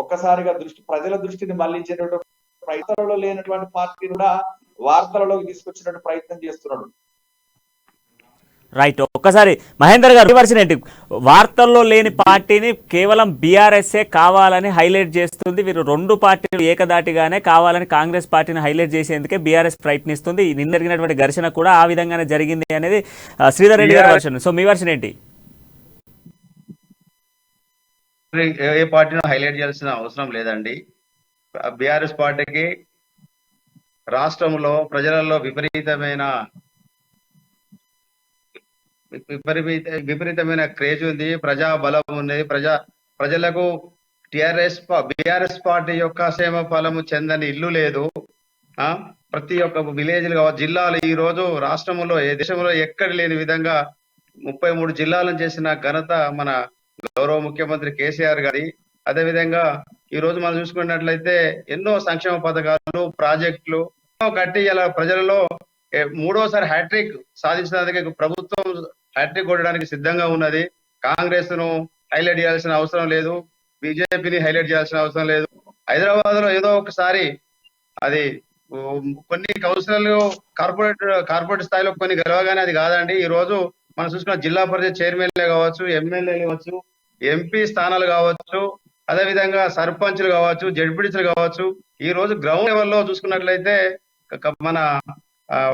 ఒక్కసారిగా ప్రజల దృష్టిని మళ్లించేటువంటి ప్రయత్నంలో లేనటువంటి పార్టీ కూడా వార్తలలోకి తీసుకొచ్చినటువంటి ప్రయత్నం చేస్తున్నాడు. రైట్, ఒక్కసారి మహేందర్ గారు వర్షన్ ఏంటి? వార్తల్లో లేని పార్టీని కేవలం బీఆర్ఎస్ఏ కావాలని హైలైట్ చేస్తుంది. వీరు రెండు పార్టీలు ఏకదాటిగానే కావాలని కాంగ్రెస్ పార్టీని హైలైట్ చేసేందుకే బీఆర్ఎస్ ప్రయత్నిస్తుంది. నిన్న జరిగినటువంటి ఘర్షణ కూడా ఆ విధంగానే జరిగింది అనేది శ్రీధర్ రెడ్డి గారి వర్షన్. సో మీ వర్షన్ ఏంటి? ఏ పార్టీని హైలైట్ చేయాల్సిన అవసరం లేదండి. బీఆర్ఎస్ పార్టీకి రాష్ట్రంలో ప్రజలలో విపరీతమైన క్రేజ్ ఉంది, ప్రజా బలం ఉంది. ప్రజలకు బీఆర్ఎస్ పార్టీ యొక్క క్షేమ ఫలము చెందని ఇల్లు లేదు. ప్రతి ఒక్క విలేజ్ జిల్లాలు ఈ రోజు రాష్ట్రంలో దేశంలో ఎక్కడ లేని విధంగా 33 జిల్లాలను చేసిన ఘనత మన గౌరవ ముఖ్యమంత్రి కేసీఆర్ గారి. అదేవిధంగా ఈ రోజు మనం చూసుకున్నట్లయితే ఎన్నో సంక్షేమ పథకాలు, ప్రాజెక్టులు కట్టి ఇలా ప్రజలలో 3వసారి హ్యాట్రిక్ సాధించడానికి ప్రభుత్వం హ్యాట్రిక్ కొట్టడానికి సిద్ధంగా ఉన్నది. కాంగ్రెస్ ను హైలైట్ చేయాల్సిన అవసరం లేదు, బీజేపీని హైలైట్ చేయాల్సిన అవసరం లేదు. హైదరాబాద్ లో ఏదో ఒకసారి అది కొన్ని కౌన్సిలర్లు కార్పొరేట్ స్థాయిలో కొన్ని గెలవగానే అది కాదండి. ఈ రోజు మనం చూసుకున్న జిల్లా పరిషత్ చైర్మన్లే కావచ్చు, ఎమ్మెల్యేలు కావచ్చు, ఎంపీ స్థానాలు కావచ్చు, అదేవిధంగా సర్పంచ్లు కావచ్చు, జడ్పీటీసీలు కావచ్చు. ఈ రోజు గ్రౌండ్ లెవెల్లో చూసుకున్నట్లయితే మన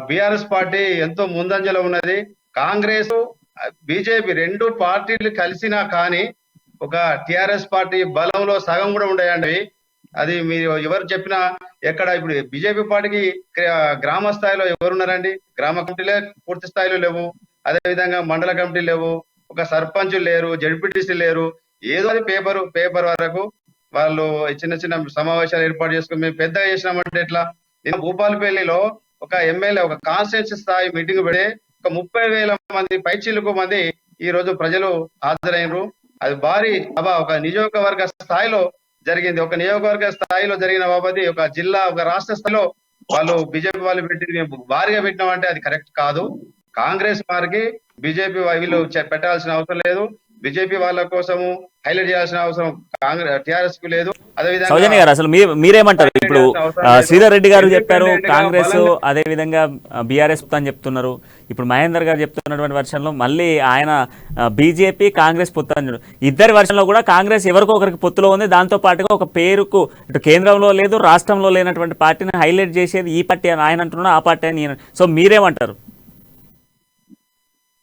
బీఆర్ఎస్ పార్టీ ఎంతో ముందంజలో ఉన్నది. కాంగ్రెస్, బీజేపీ రెండు పార్టీలు కలిసినా కానీ ఒక టిఆర్ఎస్ పార్టీ బలంలో సగం కూడా ఉండయండి. అది మీరు ఎవరు చెప్పినా ఎక్కడ ఇప్పుడు బీజేపీ పార్టీకి గ్రామ స్థాయిలో ఎవరున్నారండి? గ్రామ కమిటీలే పూర్తి స్థాయిలో లేవు. అదేవిధంగా మండల కమిటీలు లేవు, ఒక సర్పంచులు లేరు, జడ్పీటీసీ లేరు. ఏదో అది పేపర్ వరకు వాళ్ళు చిన్న చిన్న సమావేశాలు ఏర్పాటు చేసుకుని మేము పెద్దగా చేసినామంటే ఎట్లా? నేను భూపాలపల్లిలో ఒక ఎమ్మెల్యే ఒక కాన్స్టిట్యూన్సీ స్థాయి మీటింగ్ పెడితే ఒక 30,000 మంది పైచిలుకు మంది ఈ రోజు ప్రజలు హాజరైనరు. అది భారీ సభ ఒక నియోజకవర్గ స్థాయిలో జరిగింది. ఒక నియోజకవర్గ స్థాయిలో జరిగిన బాబది ఒక జిల్లా, ఒక రాష్ట్ర స్థాయిలో వాళ్ళు బీజేపీ వాళ్ళు పెట్టి మేము భారీగా పెట్టినామంటే అది కరెక్ట్ కాదు. కాంగ్రెస్ వారికి బీజేపీ వీళ్ళు పెట్టాల్సిన అవసరం లేదు. బీజేపీ వాళ్ళ కోసము హైలైట్ చేయాల్సిన అవసరం టిఆర్ఎస్ కు లేదు. సౌజన్య గారు అసలు మీరేమంటారు? ఇప్పుడు శ్రీధర్ రెడ్డి గారు చెప్పారు కాంగ్రెస్, అదే విధంగా బీఆర్ఎస్ అని చెప్తున్నారు. ఇప్పుడు మహేందర్ గారు చెప్తున్నటువంటి వర్షంలో మళ్ళీ ఆయన బీజేపీ కాంగ్రెస్ పొత్తు అని ఇద్దరి వర్షంలో కూడా కాంగ్రెస్ ఎవరికో ఒకరికి పొత్తులో ఉంది. దాంతో పాటుగా ఒక పేరుకు ఇటు కేంద్రంలో లేదు, రాష్ట్రంలో లేనటువంటి పార్టీని హైలైట్ చేసేది ఈ పార్టీ అని ఆయన అంటున్నారు, ఆ పార్టీ అని ఈయన. సో మీరేమంటారు?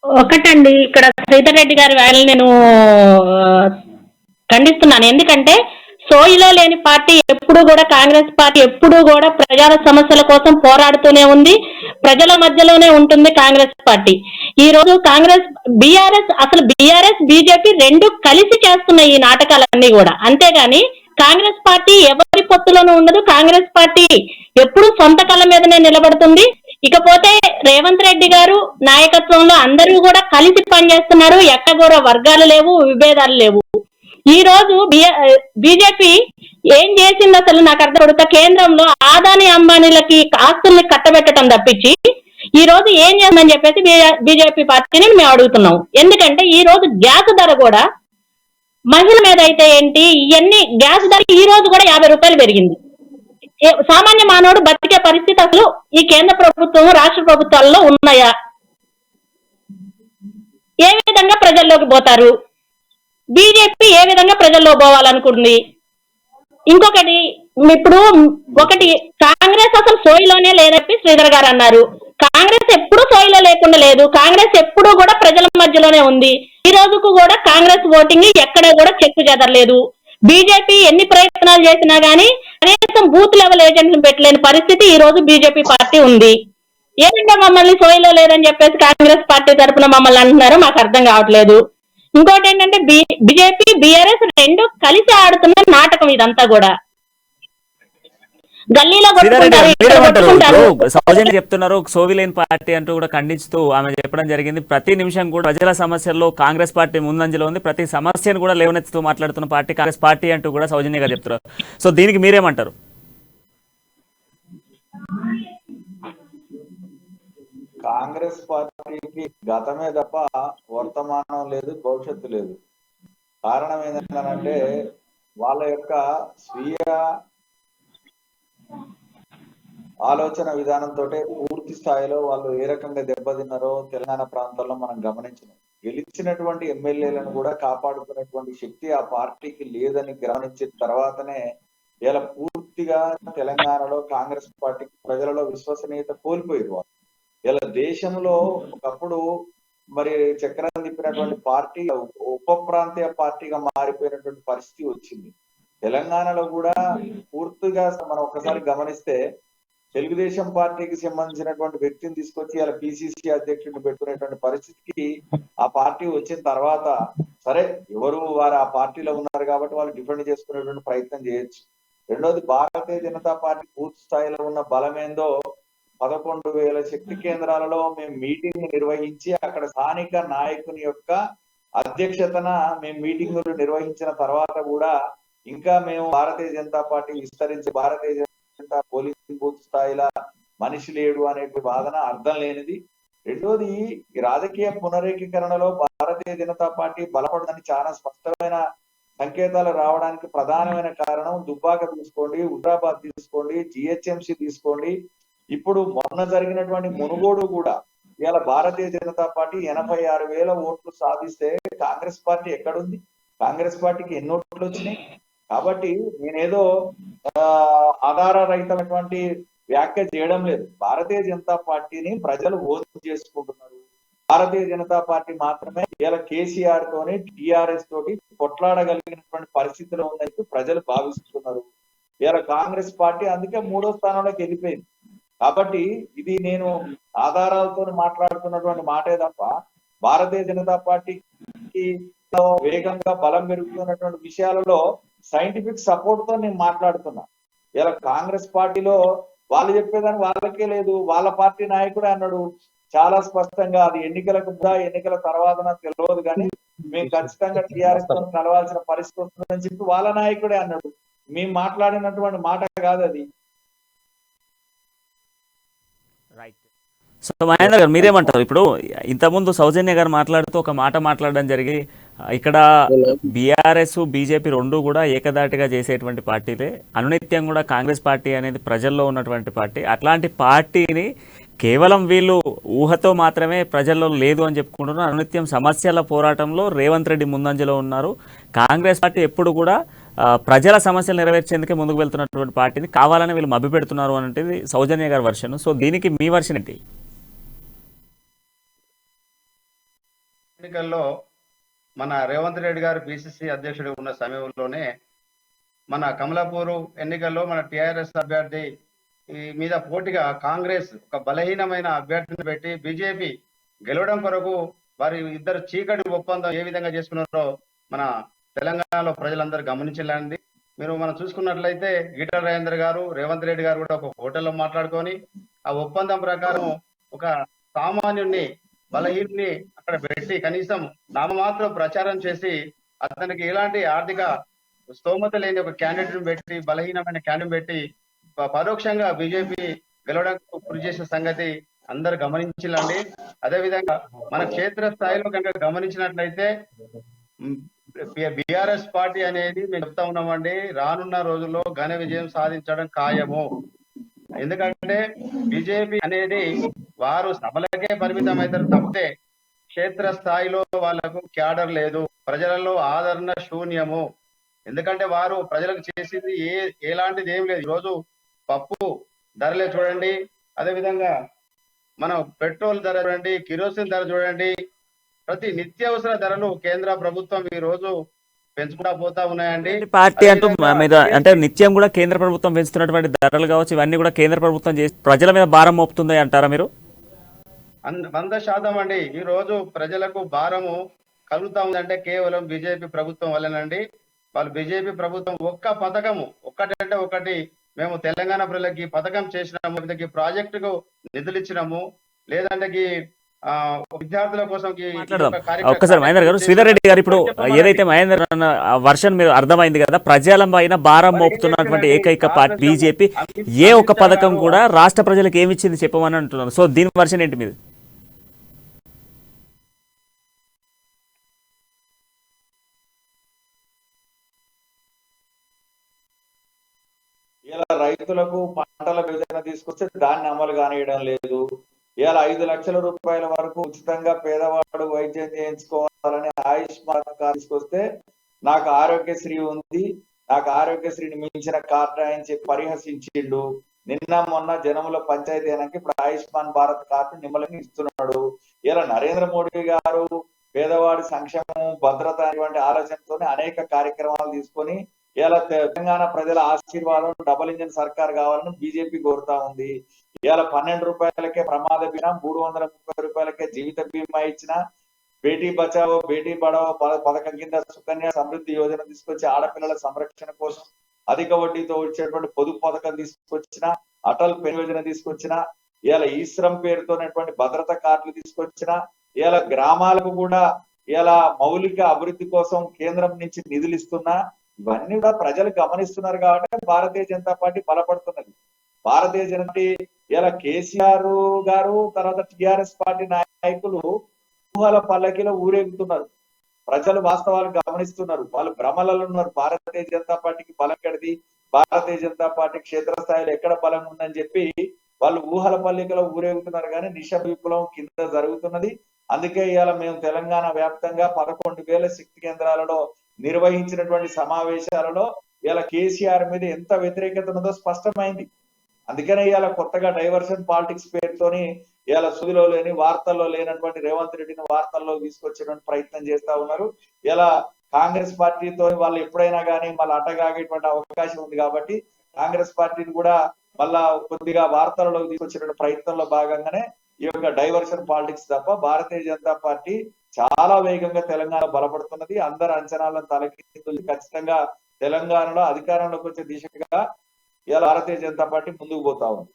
ఒకటండి, ఇక్కడ శ్రీధర్ రెడ్డి గారి వ్యాఖ్యలు నేను ఖండిస్తున్నాను. ఎందుకంటే సోయిలో లేని పార్టీ ఎప్పుడు కూడా కాంగ్రెస్ పార్టీ ఎప్పుడు కూడా ప్రజల సమస్యల కోసం పోరాడుతూనే ఉంది, ప్రజల మధ్యలోనే ఉంటుంది కాంగ్రెస్ పార్టీ. ఈ రోజు కాంగ్రెస్ బీఆర్ఎస్ బీజేపీ రెండు కలిసి చేస్తున్నాయి ఈ నాటకాలన్నీ కూడా. అంతేగాని కాంగ్రెస్ పార్టీ ఎవరి పొత్తులోనూ ఉండదు. కాంగ్రెస్ పార్టీ ఎప్పుడు సొంత కళ్ళ మీదనే నిలబడుతుంది. ఇకపోతే రేవంత్ రెడ్డి గారు నాయకత్వంలో అందరూ కూడా కలిసి పనిచేస్తున్నారు. ఎక్కగోర వర్గాలు లేవు, విభేదాలు లేవు. ఈ రోజు బీజేపీ ఏం చేసింది అసలు నాకు అర్థం పడుతా, కేంద్రంలో ఆదాని అంబానీలకి ఆస్తుల్ని కట్టబెట్టడం తప్పించి ఈ రోజు ఏం చేస్తుందని చెప్పేసి బీజేపీ పార్టీని మేము అడుగుతున్నాం. ఎందుకంటే ఈ రోజు గ్యాస్ ధర కూడా మహిళ మీద అయితే ఏంటి, ఇవన్నీ గ్యాస్ ధర ఈ రోజు కూడా 50 రూపాయలు పెరిగింది. సామాన్య మానవుడు బతికే పరిస్థితి అసలు ఈ కేంద్ర ప్రభుత్వం రాష్ట్ర ప్రభుత్వాల్లో ఉన్నాయా? ఏ విధంగా ప్రజల్లోకి పోతారు? బీజేపీ ఏ విధంగా ప్రజల్లో పోవాలనుకుంటుంది? ఇంకొకటి, ఇప్పుడు కాంగ్రెస్ అసలు సోయిలోనే లేదని శ్రీధర్ గారు అన్నారు. కాంగ్రెస్ ఎప్పుడు సోయిలో లేకుండా లేదు. కాంగ్రెస్ ఎప్పుడు కూడా ప్రజల మధ్యలోనే ఉంది. ఈ రోజుకు కూడా కాంగ్రెస్ ఓటింగ్ ఎక్కడ కూడా చెక్కు చెదరలేదు. బీజేపీ ఎన్ని ప్రయత్నాలు చేసినా గానీ కనీసం బూత్ లెవెల్ ఏజెంట్లను పెట్టలేని పరిస్థితి ఈ రోజు బీజేపీ పార్టీ ఉంది. ఏదంటే మమ్మల్ని సోయిలో లేదని చెప్పేసి కాంగ్రెస్ పార్టీ తరఫున మమ్మల్ని అంటున్నారో మాకు అర్థం కావట్లేదు. ఇంకోటి ఏంటంటే బీజేపీ బీఆర్ఎస్ రెండు కలిసి ఆడుతున్న నాటకం ఇదంతా కూడా. గల్లీలో సౌజన్య చెప్తున్నారు సోవిలేని పార్టీ అంటూ కూడా ఖండిస్తూ ఆమె చెప్పడం జరిగింది. ప్రతి నిమిషం కూడా ప్రజల సమస్యల్లో కాంగ్రెస్ పార్టీ ముందంజలో ఉంది, ప్రతి సమస్యను కూడా లేవనెత్తుతూ మాట్లాడుతున్న పార్టీ కాంగ్రెస్ పార్టీ అంటూ కూడా సౌజన్య గారు చెప్తున్నారు. సో దీనికి మీరేమంటారు? కాంగ్రెస్ పార్టీకి గతమే తప్ప వర్తమానం లేదు, భవిష్యత్తు లేదు. కారణం ఏంటంటే వాళ్ళ యొక్క స్వీయ ఆలోచన విధానంతో పూర్తి స్థాయిలో వాళ్ళు ఏ రకంగా దెబ్బతిన్నారో తెలంగాణ ప్రాంతాల్లో మనం గమనించినాం. గెలిచినటువంటి ఎమ్మెల్యేలను కూడా కాపాడుకునేటువంటి శక్తి ఆ పార్టీకి లేదని గమనించిన తర్వాతనే ఇలా పూర్తిగా తెలంగాణలో కాంగ్రెస్ పార్టీకి ప్రజలలో విశ్వసనీయత కోల్పోయారు. ఇలా దేశంలో ఒకప్పుడు మరి చక్రం తిప్పినటువంటి పార్టీ ఉప ప్రాంతీయ పార్టీగా మారిపోయినటువంటి పరిస్థితి వచ్చింది. తెలంగాణలో కూడా పూర్తిగా మనం ఒకసారి గమనిస్తే తెలుగుదేశం పార్టీకి సంబంధించినటువంటి వ్యక్తిని తీసుకొచ్చి ఇలా పిసిసి అధ్యక్షుడిని పెట్టుకునేటువంటి పరిస్థితికి ఆ పార్టీ వచ్చిన తర్వాత సరే ఎవరు వారు ఆ పార్టీలో ఉన్నారు కాబట్టి వాళ్ళు డిఫెండ్ చేసుకునేటువంటి ప్రయత్నం చేయొచ్చు. రెండోది, భారతీయ జనతా పార్టీ పూర్తి స్థాయిలో ఉన్న బలమేందో 11,000 శక్తి కేంద్రాలలో మేము మీటింగ్ నిర్వహించి అక్కడ స్థానిక నాయకుని యొక్క అధ్యక్షతన మేము మీటింగులు నిర్వహించిన తర్వాత కూడా ఇంకా మేము భారతీయ జనతా పార్టీ విస్తరించి భారతీయ జనతా పోలింగ్ బూత్ స్థాయిలో మనిషి లేడు అనే వాదన అర్థం లేనిది. రెండోది, ఈ రాజకీయ పునరేకీకరణలో భారతీయ జనతా పార్టీ బలపడదని చాలా స్పష్టమైన సంకేతాలు రావడానికి ప్రధానమైన కారణం దుబ్బాక తీసుకోండి, హుజరాబాద్ తీసుకోండి, జిహెచ్ఎంసి తీసుకోండి, ఇప్పుడు మొన్న జరిగినటువంటి మునుగోడు కూడా ఇవాళ భారతీయ జనతా పార్టీ 86,000 ఓట్లు సాధిస్తే కాంగ్రెస్ పార్టీ ఎక్కడుంది? కాంగ్రెస్ పార్టీకి ఎన్ని ఓట్లు వచ్చినాయి? కాబట్టి నేనేదో ఆధారరహితమైనటువంటి వ్యాఖ్య చేయడం లేదు. భారతీయ జనతా పార్టీని ప్రజలు ఓటు చేసుకుంటున్నారు. భారతీయ జనతా పార్టీ మాత్రమే ఇలా కేసీఆర్ తోని టిఆర్ఎస్ తోటి కొట్లాడగలిగినటువంటి పరిస్థితిలో ఉందని ప్రజలు భావిస్తున్నారు. ఇలా కాంగ్రెస్ పార్టీ అందుకే 3వ స్థానంలోకి వెళ్ళిపోయింది. కాబట్టి ఇది నేను ఆధారాలతో మాట్లాడుతున్నటువంటి మాటే తప్ప భారతీయ జనతా పార్టీకి వేగంగా బలం పెరుగుతున్నటువంటి విషయాలలో సైంటిఫిక్ సపోర్ట్ తో నేను మాట్లాడుతున్నా. ఇలా కాంగ్రెస్ పార్టీలో వాళ్ళు చెప్పేదాన్ని వాళ్ళకే లేదు. వాళ్ళ పార్టీ నాయకుడే అన్నాడు చాలా స్పష్టంగా, అది ఎన్నికలకు ఎన్నికల తర్వాత నాకు తెలియదు కానీ మేము ఖచ్చితంగా టీఆర్ఎస్ తో కలవాల్సిన పరిస్థితి వస్తుందని చెప్పి వాళ్ళ నాయకుడే అన్నాడు. మేము మాట్లాడినటువంటి మాట కాదు అది. సో మహేందర్ గారు మీరేమంటారు? ఇప్పుడు ఇంతకుముందు సౌజన్య గారు మాట్లాడుతూ ఒక మాట మాట్లాడడం జరిగి ఇక్కడ బీఆర్ఎస్ బీజేపీ రెండు కూడా ఏకదాటిగా చేసేటువంటి పార్టీలే, అనునిత్యం కూడా కాంగ్రెస్ పార్టీ అనేది ప్రజల్లో ఉన్నటువంటి పార్టీ, అట్లాంటి పార్టీని కేవలం వీళ్ళు ఊహతో మాత్రమే ప్రజల్లో లేదు అని చెప్పుకుంటున్నారు. అనునిత్యం సమస్యల పోరాటంలో రేవంత్ రెడ్డి ముందంజలో ఉన్నారు. కాంగ్రెస్ పార్టీ ఎప్పుడు కూడా ప్రజల సమస్యలు నెరవేర్చేందుకే ముందుకు వెళ్తున్నటువంటి పార్టీని కావాలని వీళ్ళు మభ్యపెడుతున్నారు అనేది సౌజన్య గారి వర్షన్. సో దీనికి మీ వర్షన్ ఏంటి? ఎన్నికల్లో మన రేవంత్ రెడ్డి గారు పిసిసి అధ్యక్షుడు ఉన్న సమయంలోనే మన కమలాపూర్ ఎన్నికల్లో మన టిఆర్ఎస్ అభ్యర్థి మీద పోటీగా కాంగ్రెస్ ఒక బలహీనమైన అభ్యర్థిని పెట్టి బీజేపీ గెలవడం కొరకు వారి ఇద్దరు చీకటి ఒప్పందం ఏ విధంగా చేసుకున్నారో మన తెలంగాణలో ప్రజలందరూ గమనించాలండి. మనం చూసుకున్నట్లయితే ఈటల రాజేందర్ గారు రేవంత్ రెడ్డి గారు కూడా ఒక హోటల్లో మాట్లాడుకొని ఆ ఒప్పందం ప్రకారం ఒక సామాన్యుణ్ణి బలహీనుని అక్కడ పెట్టి కనీసం నామమాత్రం ప్రచారం చేసి అతనికి ఎలాంటి ఆర్థిక స్తోమత లేని ఒక క్యాండిడేట్ పెట్టి బలహీనమైన క్యాండిడేట్ పెట్టి పరోక్షంగా బీజేపీ గెలవడానికి కృషి చేసిన సంగతి అందరు గమనించాలండి. అదేవిధంగా మన క్షేత్ర స్థాయిలో కనుక గమనించినట్లయితే బీఆర్ఎస్ పార్టీ అనేది మేము చెప్తా ఉన్నామండి, రానున్న రోజుల్లో ఘన విజయం సాధించడం ఖాయము. ఎందుకంటే బీజేపీ అనేది వారు సభలకే పరిమితం అవుతారు తప్పితే క్షేత్ర స్థాయిలో వాళ్ళకు క్యాడర్ లేదు, ప్రజలలో ఆదరణ శూన్యము. ఎందుకంటే వారు ప్రజలకు చేసింది ఎలాంటిది ఏం లేదు. ఈరోజు పప్పు ధరలే చూడండి, అదేవిధంగా మనం పెట్రోల్ ధర చూడండి, కిరోసిన్ ధర చూడండి, ప్రతి నిత్యావసర ధరలు కేంద్ర ప్రభుత్వం ఈ రోజు పెంచుకుంటా పోతా ఉన్నాయండి. పార్టీ అంటూ మీద అంటే నిత్యం కూడా కేంద్ర ప్రభుత్వం పెంచుతున్నటువంటి ధరలు కావచ్చు, ఇవన్నీ కూడా కేంద్ర ప్రభుత్వం చేసి ప్రజల మీద భారం మోపుతుంది అంటారా మీరు? 100% అండి. ఈ రోజు ప్రజలకు భారము కలుగుతా ఉందంటే కేవలం బీజేపీ ప్రభుత్వం వల్లనండి. వాళ్ళు బీజేపీ ప్రభుత్వం ఒక్క పథకము ఒక్కటంటే ఒకటి మేము తెలంగాణ ప్రజలకి పథకం చేసినాము, ప్రాజెక్టుకు నిధులు ఇచ్చినాము, లేదంటే విద్యార్థుల కోసం ఒక్కసారి మహేందర్ గారు, శ్రీధర్ రెడ్డి గారు ఇప్పుడు ఏదైతే మహేందర్ అన్న వర్షన్ మీరు అర్థమైంది కదా, ప్రజల పైన భారం మోపుతున్నటువంటి ఏకైక పార్టీ బీజేపీ ఏ ఒక్క పథకం కూడా రాష్ట్ర ప్రజలకు ఏమి ఇచ్చింది చెప్పమని అంటున్నారు. సో దీని వర్షన్ ఏంటి మీరు? ఇలా రైతులకు పంటల విభజన తీసుకొస్తే దాన్ని అమలు కానియడం లేదు. ఇలా 5 లక్షల రూపాయల వరకు ఉచితంగా పేదవాడు వైద్యం చేయించుకోవాలని ఆయుష్మాన్ కార్డు తీసుకొస్తే నాకు ఆరోగ్యశ్రీ ఉంది, నాకు ఆరోగ్యశ్రీని మించిన కార్డు అని చెప్పి పరిహసించిండు. నిన్న మొన్న జనముల పంచాయతీ అయినాక ఇప్పుడు ఆయుష్మాన్ భారత్ కార్డు నిమ్మలంగా ఇస్తున్నాడు. ఇలా నరేంద్ర మోడీ గారు పేదవాడి సంక్షేమం భద్రత అనేటువంటి ఆలోచనతోనే అనేక కార్యక్రమాలు తీసుకొని ఇలా తెలంగాణ ప్రజల ఆశీర్వాదం డబుల్ ఇంజిన్ సర్కార్ కావాలని బీజేపీ కోరుతా ఉంది. ఇవాళ 12 రూపాయలకే ప్రమాద బీమా, 330 రూపాయలకే జీవిత బీమా ఇచ్చిన, బేటీ బచావో బేటీ పడావో పథకం కింద సుకన్య సమృద్ధి యోజన తీసుకొచ్చి ఆడపిల్లల సంరక్షణ కోసం అధిక వడ్డీతో వచ్చేటువంటి పొదుపు పథకం తీసుకొచ్చిన, అటల్ పెన్ యోజన తీసుకొచ్చిన, ఇవాళ ఈ శ్రమ్ పేరుతోనేటువంటి భద్రత కార్డులు తీసుకొచ్చిన, ఇవాళ గ్రామాలకు కూడా ఇలా మౌలిక అభివృద్ధి కోసం కేంద్రం నుంచి నిధులు ఇస్తున్నా, ఇవన్నీ కూడా ప్రజలు గమనిస్తున్నారు కాబట్టి భారతీయ జనతా పార్టీ బలపడుతున్నది. భారతీయ జనతా ఇలా కేసీఆర్ గారు తర్వాత టిఆర్ఎస్ పార్టీ నాయకులు ఊహల పల్లకిలో ఊరేగుతున్నారు. ప్రజలు వాస్తవాలు గమనిస్తున్నారు, వాళ్ళు భ్రమలలో ఉన్నారు. భారతీయ జనతా పార్టీకి బలం ఎక్కడిది, భారతీయ జనతా పార్టీ క్షేత్రస్థాయిలో ఎక్కడ బలం ఉందని చెప్పి వాళ్ళు ఊహల పల్లికలో ఊరేగుతున్నారు. కానీ నిశ విప్లవం కింద జరుగుతున్నది. అందుకే ఇవాళ మేము తెలంగాణ వ్యాప్తంగా 11,000 శక్తి కేంద్రాలలో నిర్వహించినటువంటి సమావేశాలలో ఇలా కేసీఆర్ మీద ఎంత వ్యతిరేకత ఉన్నదో స్పష్టమైంది. అందుకనే ఇవాళ కొత్తగా డైవర్షన్ పాలిటిక్స్ పేరుతోని ఇవాళ సుదిలో లేని వార్తల్లో లేనటువంటి రేవంత్ రెడ్డిని వార్తల్లో తీసుకొచ్చేటువంటి ప్రయత్నం చేస్తా ఉన్నారు. ఇలా కాంగ్రెస్ పార్టీతో వాళ్ళు ఎప్పుడైనా కానీ మళ్ళీ అటగాగేటువంటి అవకాశం ఉంది కాబట్టి కాంగ్రెస్ పార్టీని కూడా మళ్ళా కొద్దిగా వార్తలలో తీసుకొచ్చేటువంటి ప్రయత్నంలో భాగంగానే ఈ యొక్క డైవర్షన్ పాలిటిక్స్ తప్ప భారతీయ జనతా పార్టీ చాలా వేగంగా తెలంగాణ బలపడుతున్నది. అందరి అంచనాలను తలకిందులు ఖచ్చితంగా తెలంగాణలో అధికారంలోకి వచ్చే దిశగా ఇలా భారతీయ జనతా పార్టీ ముందుకు పోతా ఉంది.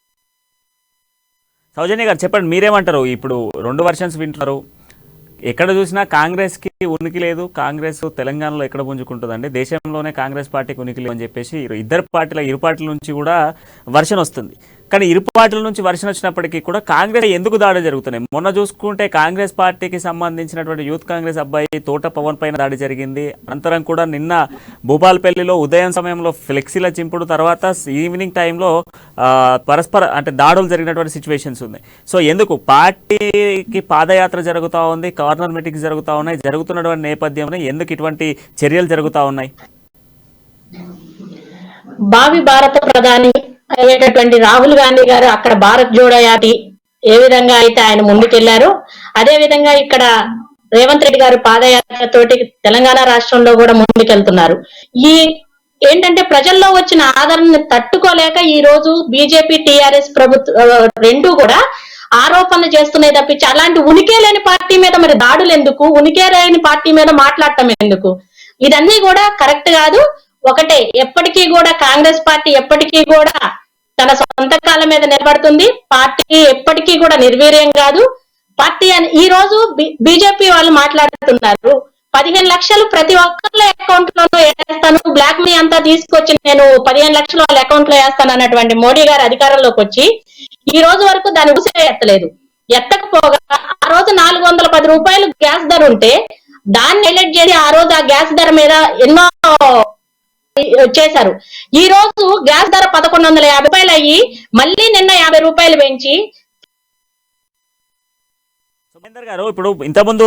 సౌజన్య గారు చెప్పండి, మీరేమంటారు? ఇప్పుడు 2 వర్షన్స్ వింటున్నారు, ఎక్కడ చూసినా కాంగ్రెస్కి ఉనికి లేదు, కాంగ్రెస్ తెలంగాణలో ఎక్కడ పుంజుకుంటుందండి, దేశంలోనే కాంగ్రెస్ పార్టీకి ఉనికి లేదు అని చెప్పేసి ఇరు పార్టీల నుంచి కూడా వర్షన్ వస్తుంది. కానీ ఇరు పార్టీల నుంచి వర్షం వచ్చినప్పటికీ కూడా కాంగ్రెస్ ఎందుకు దాడి జరుగుతున్నాయి? మొన్న చూసుకుంటే కాంగ్రెస్ పార్టీకి సంబంధించినటువంటి యూత్ కాంగ్రెస్ అబ్బాయి తోట పవన్ పైన దాడి జరిగింది. అనంతరం కూడా నిన్న భూపాల్పల్లిలో ఉదయం సమయంలో ఫ్లెక్సీల చింపుడు, తర్వాత ఈవినింగ్ టైంలో పరస్పర అంటే దాడులు జరిగినటువంటి సిచ్యువేషన్స్ ఉన్నాయి. సో ఎందుకు పార్టీకి పాదయాత్ర జరుగుతూ ఉంది, కార్నర్ మీటింగ్స్ జరుగుతూ ఉన్నాయి, జరుగుతున్నటువంటి నేపథ్యంలో ఎందుకు ఇటువంటి చర్యలు జరుగుతూ ఉన్నాయి? భావి భారత ప్రధాని అయ్యేటటువంటి రాహుల్ గాంధీ గారు అక్కడ భారత్ జోడో యాత్ర ఏ విధంగా అయితే ఆయన ముందుకెళ్లారో అదే విధంగా ఇక్కడ రేవంత్ రెడ్డి గారు పాదయాత్ర తోటి తెలంగాణ రాష్ట్రంలో కూడా ముందుకెళ్తున్నారు. ఈ ఏంటంటే ప్రజల్లో వచ్చిన ఆదరణని తట్టుకోలేక ఈ రోజు బీజేపీ టీఆర్ఎస్ ప్రభుత్వం రెండు కూడా ఆరోపణలు చేస్తున్నాయి తప్పించి అలాంటి ఉనికే లేని పార్టీ మీద మరి దాడులు ఎందుకు, ఉనికే లేని పార్టీ మీద మాట్లాడటం ఎందుకు? ఇదన్నీ కూడా కరెక్ట్ కాదు. ఒకటే, ఎప్పటికీ కూడా కాంగ్రెస్ పార్టీ ఎప్పటికీ కూడా తన సొంత కాళ్ళ మీద నిలబడుతుంది. పార్టీ ఎప్పటికీ కూడా నిర్వీర్యం కాదు. పార్టీ అని ఈ రోజు బీజేపీ వాళ్ళు మాట్లాడుతున్నారు, 15 లక్షలు ప్రతి ఒక్కళ్ళ అకౌంట్ లోనూ వేస్తాను, బ్లాక్ మనీ అంతా తీసుకొచ్చి నేను 15 లక్షలు వాళ్ళ అకౌంట్ లో వేస్తాను అన్నటువంటి మోడీ గారు అధికారంలోకి వచ్చి ఈ రోజు వరకు దాన్ని ఊసే ఎత్తలేదు. ఎత్తకపోగా ఆ రోజు 410 రూపాయలు గ్యాస్ ధర ఉంటే దాన్ని హైలైట్ చేసి ఆ రోజు ఆ గ్యాస్ ధర మీద ఎన్నో చేశారు. ఈ రోజు గ్యాస్ ధర 1150 రూపాయలు అయ్యి మళ్ళీ నిన్న 50 రూపాయలు పెంచి. సుమేందర్ గారు, ఇప్పుడు ఇంతకుముందు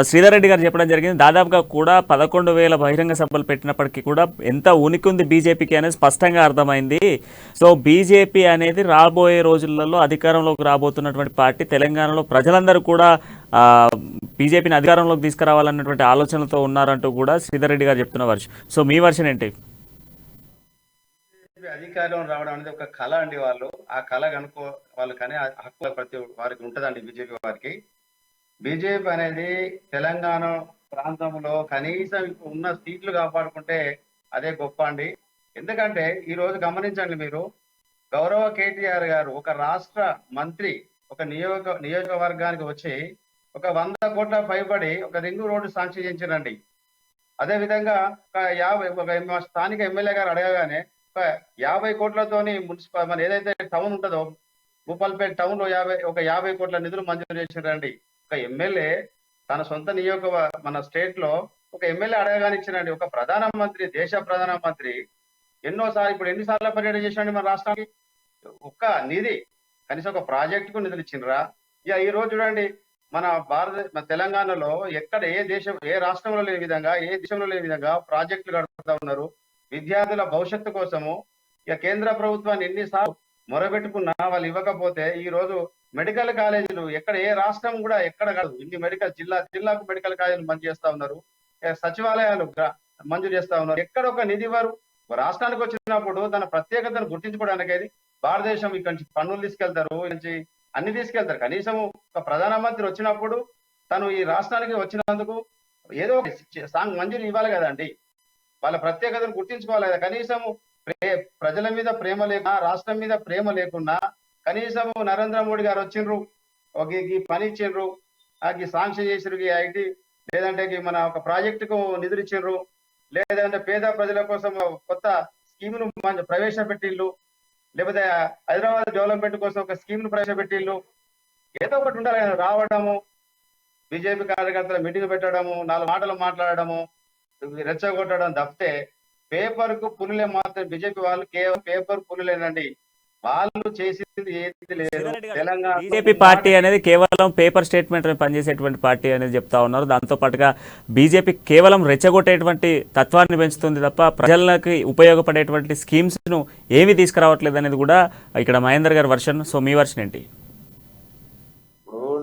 శ్రీధర్ రెడ్డి గారు చెప్పడం జరిగింది, దాదాపుగా కూడా 11,000 బహిరంగ సభలు పెట్టినప్పటికీ కూడా ఎంత ఉనికి ఉంది బీజేపీకి అనేది స్పష్టంగా అర్థమైంది. సో బీజేపీ అనేది రాబోయే రోజులలో అధికారంలోకి రాబోతున్నటువంటి పార్టీ. తెలంగాణలో ప్రజలందరూ కూడా బీజేపీని అధికారంలోకి తీసుకురావాలన్నటువంటి ఆలోచనలతో ఉన్నారంటూ కూడా శ్రీధర్ రెడ్డి గారు చెప్తున్న వర్షన్. సో మీ వర్షన్ ఏంటి? అధికారం రావడం అనేది ఒక కళ అండి. ఆ కళ కనుక్కో వాళ్ళు కానీ హక్కు ప్రతి వారికి ఉంటుందండి. బీజేపీ వారికి బీజేపీ అనేది తెలంగాణ ప్రాంతంలో కనీసం ఉన్న సీట్లు కాపాడుకుంటే అదే గొప్ప అండి. ఎందుకంటే ఈ రోజు గమనించండి మీరు, గౌరవ కేటీఆర్ గారు ఒక రాష్ట్ర మంత్రి ఒక నియోజకవర్గానికి వచ్చి ఒక 100 కోట్ల పైబడి ఒక రింగు రోడ్డు శాంక్షన్ చేయించారండి. అదే విధంగా ఒక స్థానిక ఎమ్మెల్యే గారు అడగగానే ఒక 50 కోట్లతోని మున్సిపల్ మన ఏదైతే టౌన్ ఉంటుందో భూపాల్పేట టౌన్ లో 50 కోట్ల నిధులు మంజూరు చేశారండి. ఒక ఎమ్మెల్యే తన సొంత మన స్టేట్ లో ఒక ఎమ్మెల్యే అడగగానే ఇచ్చారండి. ఒక ప్రధానమంత్రి, దేశ ప్రధానమంత్రి ఇప్పుడు ఎన్నిసార్లు పర్యటన చేశారండి మన రాష్ట్రానికి? ఒక్క నిధి కనీసం ఒక ప్రాజెక్ట్ కు నిధులు ఇచ్చినరా? ఇక ఈ రోజు చూడండి, మన తెలంగాణలో ఎక్కడ ఏ రాష్ట్రంలో లేని విధంగా, ఏ దేశంలో లేని విధంగా ప్రాజెక్టులు కడుపుతా ఉన్నారు. విద్యార్థుల భవిష్యత్తు కోసము ఇక కేంద్ర ప్రభుత్వాన్ని ఎన్నిసార్లు మొరబెట్టుకున్నా వాళ్ళు ఇవ్వకపోతే ఈ రోజు మెడికల్ కాలేజీలు ఎక్కడ ఏ రాష్ట్రం కూడా ఎక్కడ కాదు ఇన్ని జిల్లాకు మెడికల్ కాలేజీలు మంజూరు చేస్తా ఉన్నారు. సచివాలయాలు మంజూరు చేస్తా ఉన్నారు. ఎక్కడ ఒక నిధి వారు రాష్ట్రానికి వచ్చినప్పుడు తన ప్రత్యేకతను గుర్తించుకోవడానికి భారతదేశం ఇక్కడి నుంచి పన్నులు తీసుకెళ్తారు, నుంచి అన్ని తీసుకెళ్తారు. కనీసం ఒక ప్రధానమంత్రి వచ్చినప్పుడు తను ఈ రాష్ట్రానికి వచ్చినందుకు ఏదో మంజూరు ఇవ్వాలి కదండి. వాళ్ళ ప్రత్యేకతను గుర్తించుకోవాలి కదా. కనీసం ప్రజల మీద ప్రేమ లేకున్నా, రాష్ట్రం మీద ప్రేమ లేకున్నా కనీసం నరేంద్ర మోడీ గారు వచ్చిండ్రు, ఈ పని ఇచ్చిండ్రు, ఈ శాంక్షన్ చేసిరు, ఈ ఐటీ లేదంటే మన ఒక ప్రాజెక్టుకు నిధులు ఇచ్చిండ్రు, లేదంటే పేద ప్రజల కోసం కొత్త స్కీమును ప్రవేశపెట్టిళ్ళు, లేకపోతే హైదరాబాద్ డెవలప్మెంట్ కోసం ఒక స్కీమ్ను ప్రవేశపెట్టిళ్ళు. ఏదో ఒకటి ఉండాలి కదా. రావడము, బీజేపీ కార్యకర్తల మీటింగ్ పెట్టడము, 4 మాటలు మాట్లాడడము, రెచ్చగొట్టడం తప్పితే పేపర్ కు పులులే మాత్రం. బీజేపీ వాళ్ళు కేవలం పేపర్ పులులేనండి. వాళ్ళు చేసింది ఏది లేదు. తెలంగాణ బీజేపీ పార్టీ అనేది కేవలం పేపర్ స్టేట్మెంట్ పనిచేసేటువంటి పార్టీ అనేది చెప్తా ఉన్నారు. దాంతో పాటుగా బీజేపీ కేవలం రెచ్చగొట్టేటువంటి తత్వాన్ని పెంచుతుంది తప్ప ప్రజలకి ఉపయోగపడేటువంటి స్కీమ్స్ ను ఏమీ తీసుకురావట్లేదు అనేది కూడా ఇక్కడ మహేందర్ గారి వర్షన్. సో మీ వర్షన్ ఏంటి?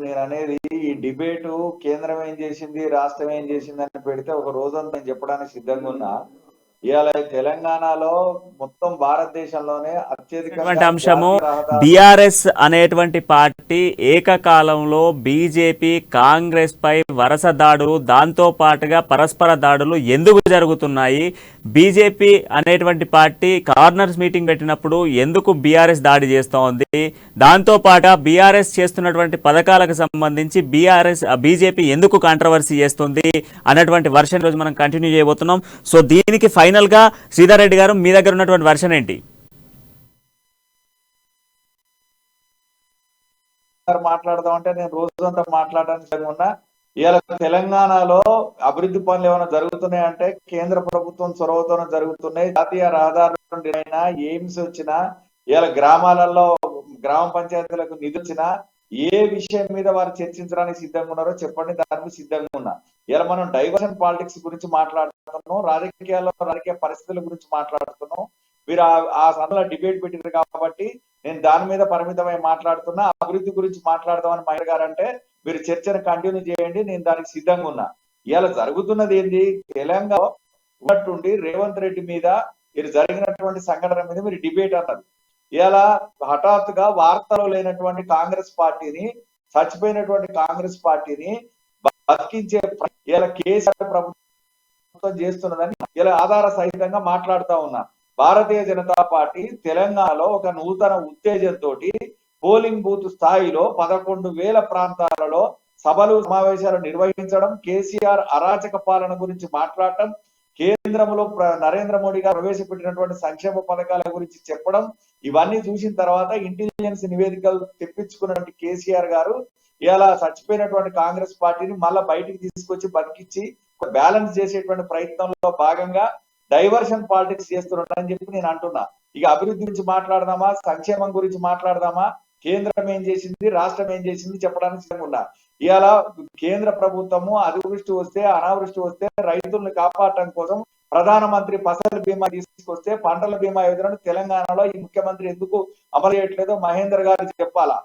నేను అనేది ఈ డిబేటు కేంద్రం ఏం చేసింది, రాష్ట్రం ఏం చేసింది అని పెడితే ఒక రోజంతా నేను చెప్పడానికి సిద్ధంగా ఉన్నా. ఇవాళ తెలంగాణలో మొత్తం భారతదేశంలోనే అత్యధిక అంశము బీఆర్ఎస్ అనేటువంటి పార్టీ ఏకకాలంలో బీజేపీ కాంగ్రెస్ పై వరుస దాడులు, దాంతో పాటుగా పరస్పర దాడులు ఎందుకు జరుగుతున్నాయి? బీజేపీ అనేటువంటి పార్టీ కార్నర్స్ మీటింగ్ పెట్టినప్పుడు ఎందుకు బీఆర్ఎస్ దాడి చేస్తూ ఉంది? దాంతో పాటు బీఆర్ఎస్ చేస్తున్నటువంటి పథకాలకు సంబంధించి బీజేపీ ఎందుకు కాంట్రవర్సీ చేస్తుంది అన్నటువంటి వర్షన్ రోజు మనం కంటిన్యూ చేయబోతున్నాం. సో దీనికి ఫైనల్ గా శ్రీధర్ రెడ్డి గారు మీ దగ్గర ఉన్నటువంటి వర్షన్ ఏంటి? మాట్లాడదాం అంటే నేను రోజంతా మాట్లాడడానికి సిద్ధంగా ఉన్నా. ఇవాళ తెలంగాణలో అభివృద్ధి పనులు ఏమైనా జరుగుతున్నాయంటే కేంద్ర ప్రభుత్వం చొరవతోనే జరుగుతున్నాయి. జాతీయ రహదారుల నుండి అయినా ఎయిమ్స్ వచ్చినా, ఇవాళ గ్రామాలలో గ్రామ పంచాయతీలకు నిధులు వచ్చినా, ఏ విషయం మీద వారు చర్చించడానికి సిద్ధంగా ఉన్నారో చెప్పండి, దానికి సిద్ధంగా ఉన్నా. ఇలా మనం డైవర్షన్ పాలిటిక్స్ గురించి మాట్లాడుతున్నాం, రాజకీయ పరిస్థితుల గురించి మాట్లాడుతున్నాం. మీరు ఆ సందర్భంలో డిబేట్ పెట్టారు కాబట్టి నేను దాని మీద పరిమితమై మాట్లాడుతున్నా. అభివృద్ధి గురించి మాట్లాడదామని మహేందర్ గారు అంటే మీరు చర్చను కంటిన్యూ చేయండి, నేను దానికి సిద్ధంగా ఉన్నా. ఇలా జరుగుతున్నది ఏంది, తెలంగాణ ఉన్నట్టుండి రేవంత్ రెడ్డి మీద మీరు జరిగినటువంటి సంఘటన మీద మీరు డిబేట్ అన్నారు. ఇలా హఠాత్తుగా వార్తలో లేనటువంటి కాంగ్రెస్ పార్టీని, చచ్చిపోయినటువంటి కాంగ్రెస్ పార్టీని బతికించే ఇలా కేసీఆర్ ప్రభుత్వం చేస్తున్నదని ఇలా ఆధార సహితంగా మాట్లాడుతా ఉన్నా. భారతీయ జనతా పార్టీ తెలంగాణలో ఒక నూతన ఉత్తేజంతో పోలింగ్ బూత్ స్థాయిలో 11,000 ప్రాంతాలలో సభలు సమావేశాలు నిర్వహించడం, కేసీఆర్ అరాచక పాలన గురించి మాట్లాడటం, కేంద్రంలో నరేంద్ర మోడీ గారు ప్రవేశపెట్టినటువంటి సంక్షేమ పథకాల గురించి చెప్పడం, ఇవన్నీ చూసిన తర్వాత ఇంటెలిజెన్స్ నివేదికలు తెప్పించుకున్నటువంటి కేసీఆర్ గారు ఇలా చచ్చిపోయినటువంటి కాంగ్రెస్ పార్టీని మళ్ళా బయటికి తీసుకొచ్చి బతికిచ్చి బ్యాలెన్స్ చేసేటువంటి ప్రయత్నంలో భాగంగా డైవర్షన్ పాలిటిక్స్ చేస్తున్నారని చెప్పి నేను అంటున్నా. ఇక అభివృద్ధి గురించి మాట్లాడదామా, సంక్షేమం గురించి మాట్లాడదామా, కేంద్రం ఏం చేసింది, రాష్ట్రం ఏం చేసింది చెప్పడానికి సిద్ధంగా ఉన్నా. ఇవాళ కేంద్ర ప్రభుత్వము అతివృష్టి వస్తే, అనావృష్టి వస్తే రైతులను కాపాడటం కోసం ప్రధానమంత్రి ఫసల్ బీమా తీసుకొస్తే పంటల బీమా యోజనను తెలంగాణలో ఈ ముఖ్యమంత్రి ఎందుకు అమలు చేయట్లేదో మహేందర్ గారు చెప్పాలా.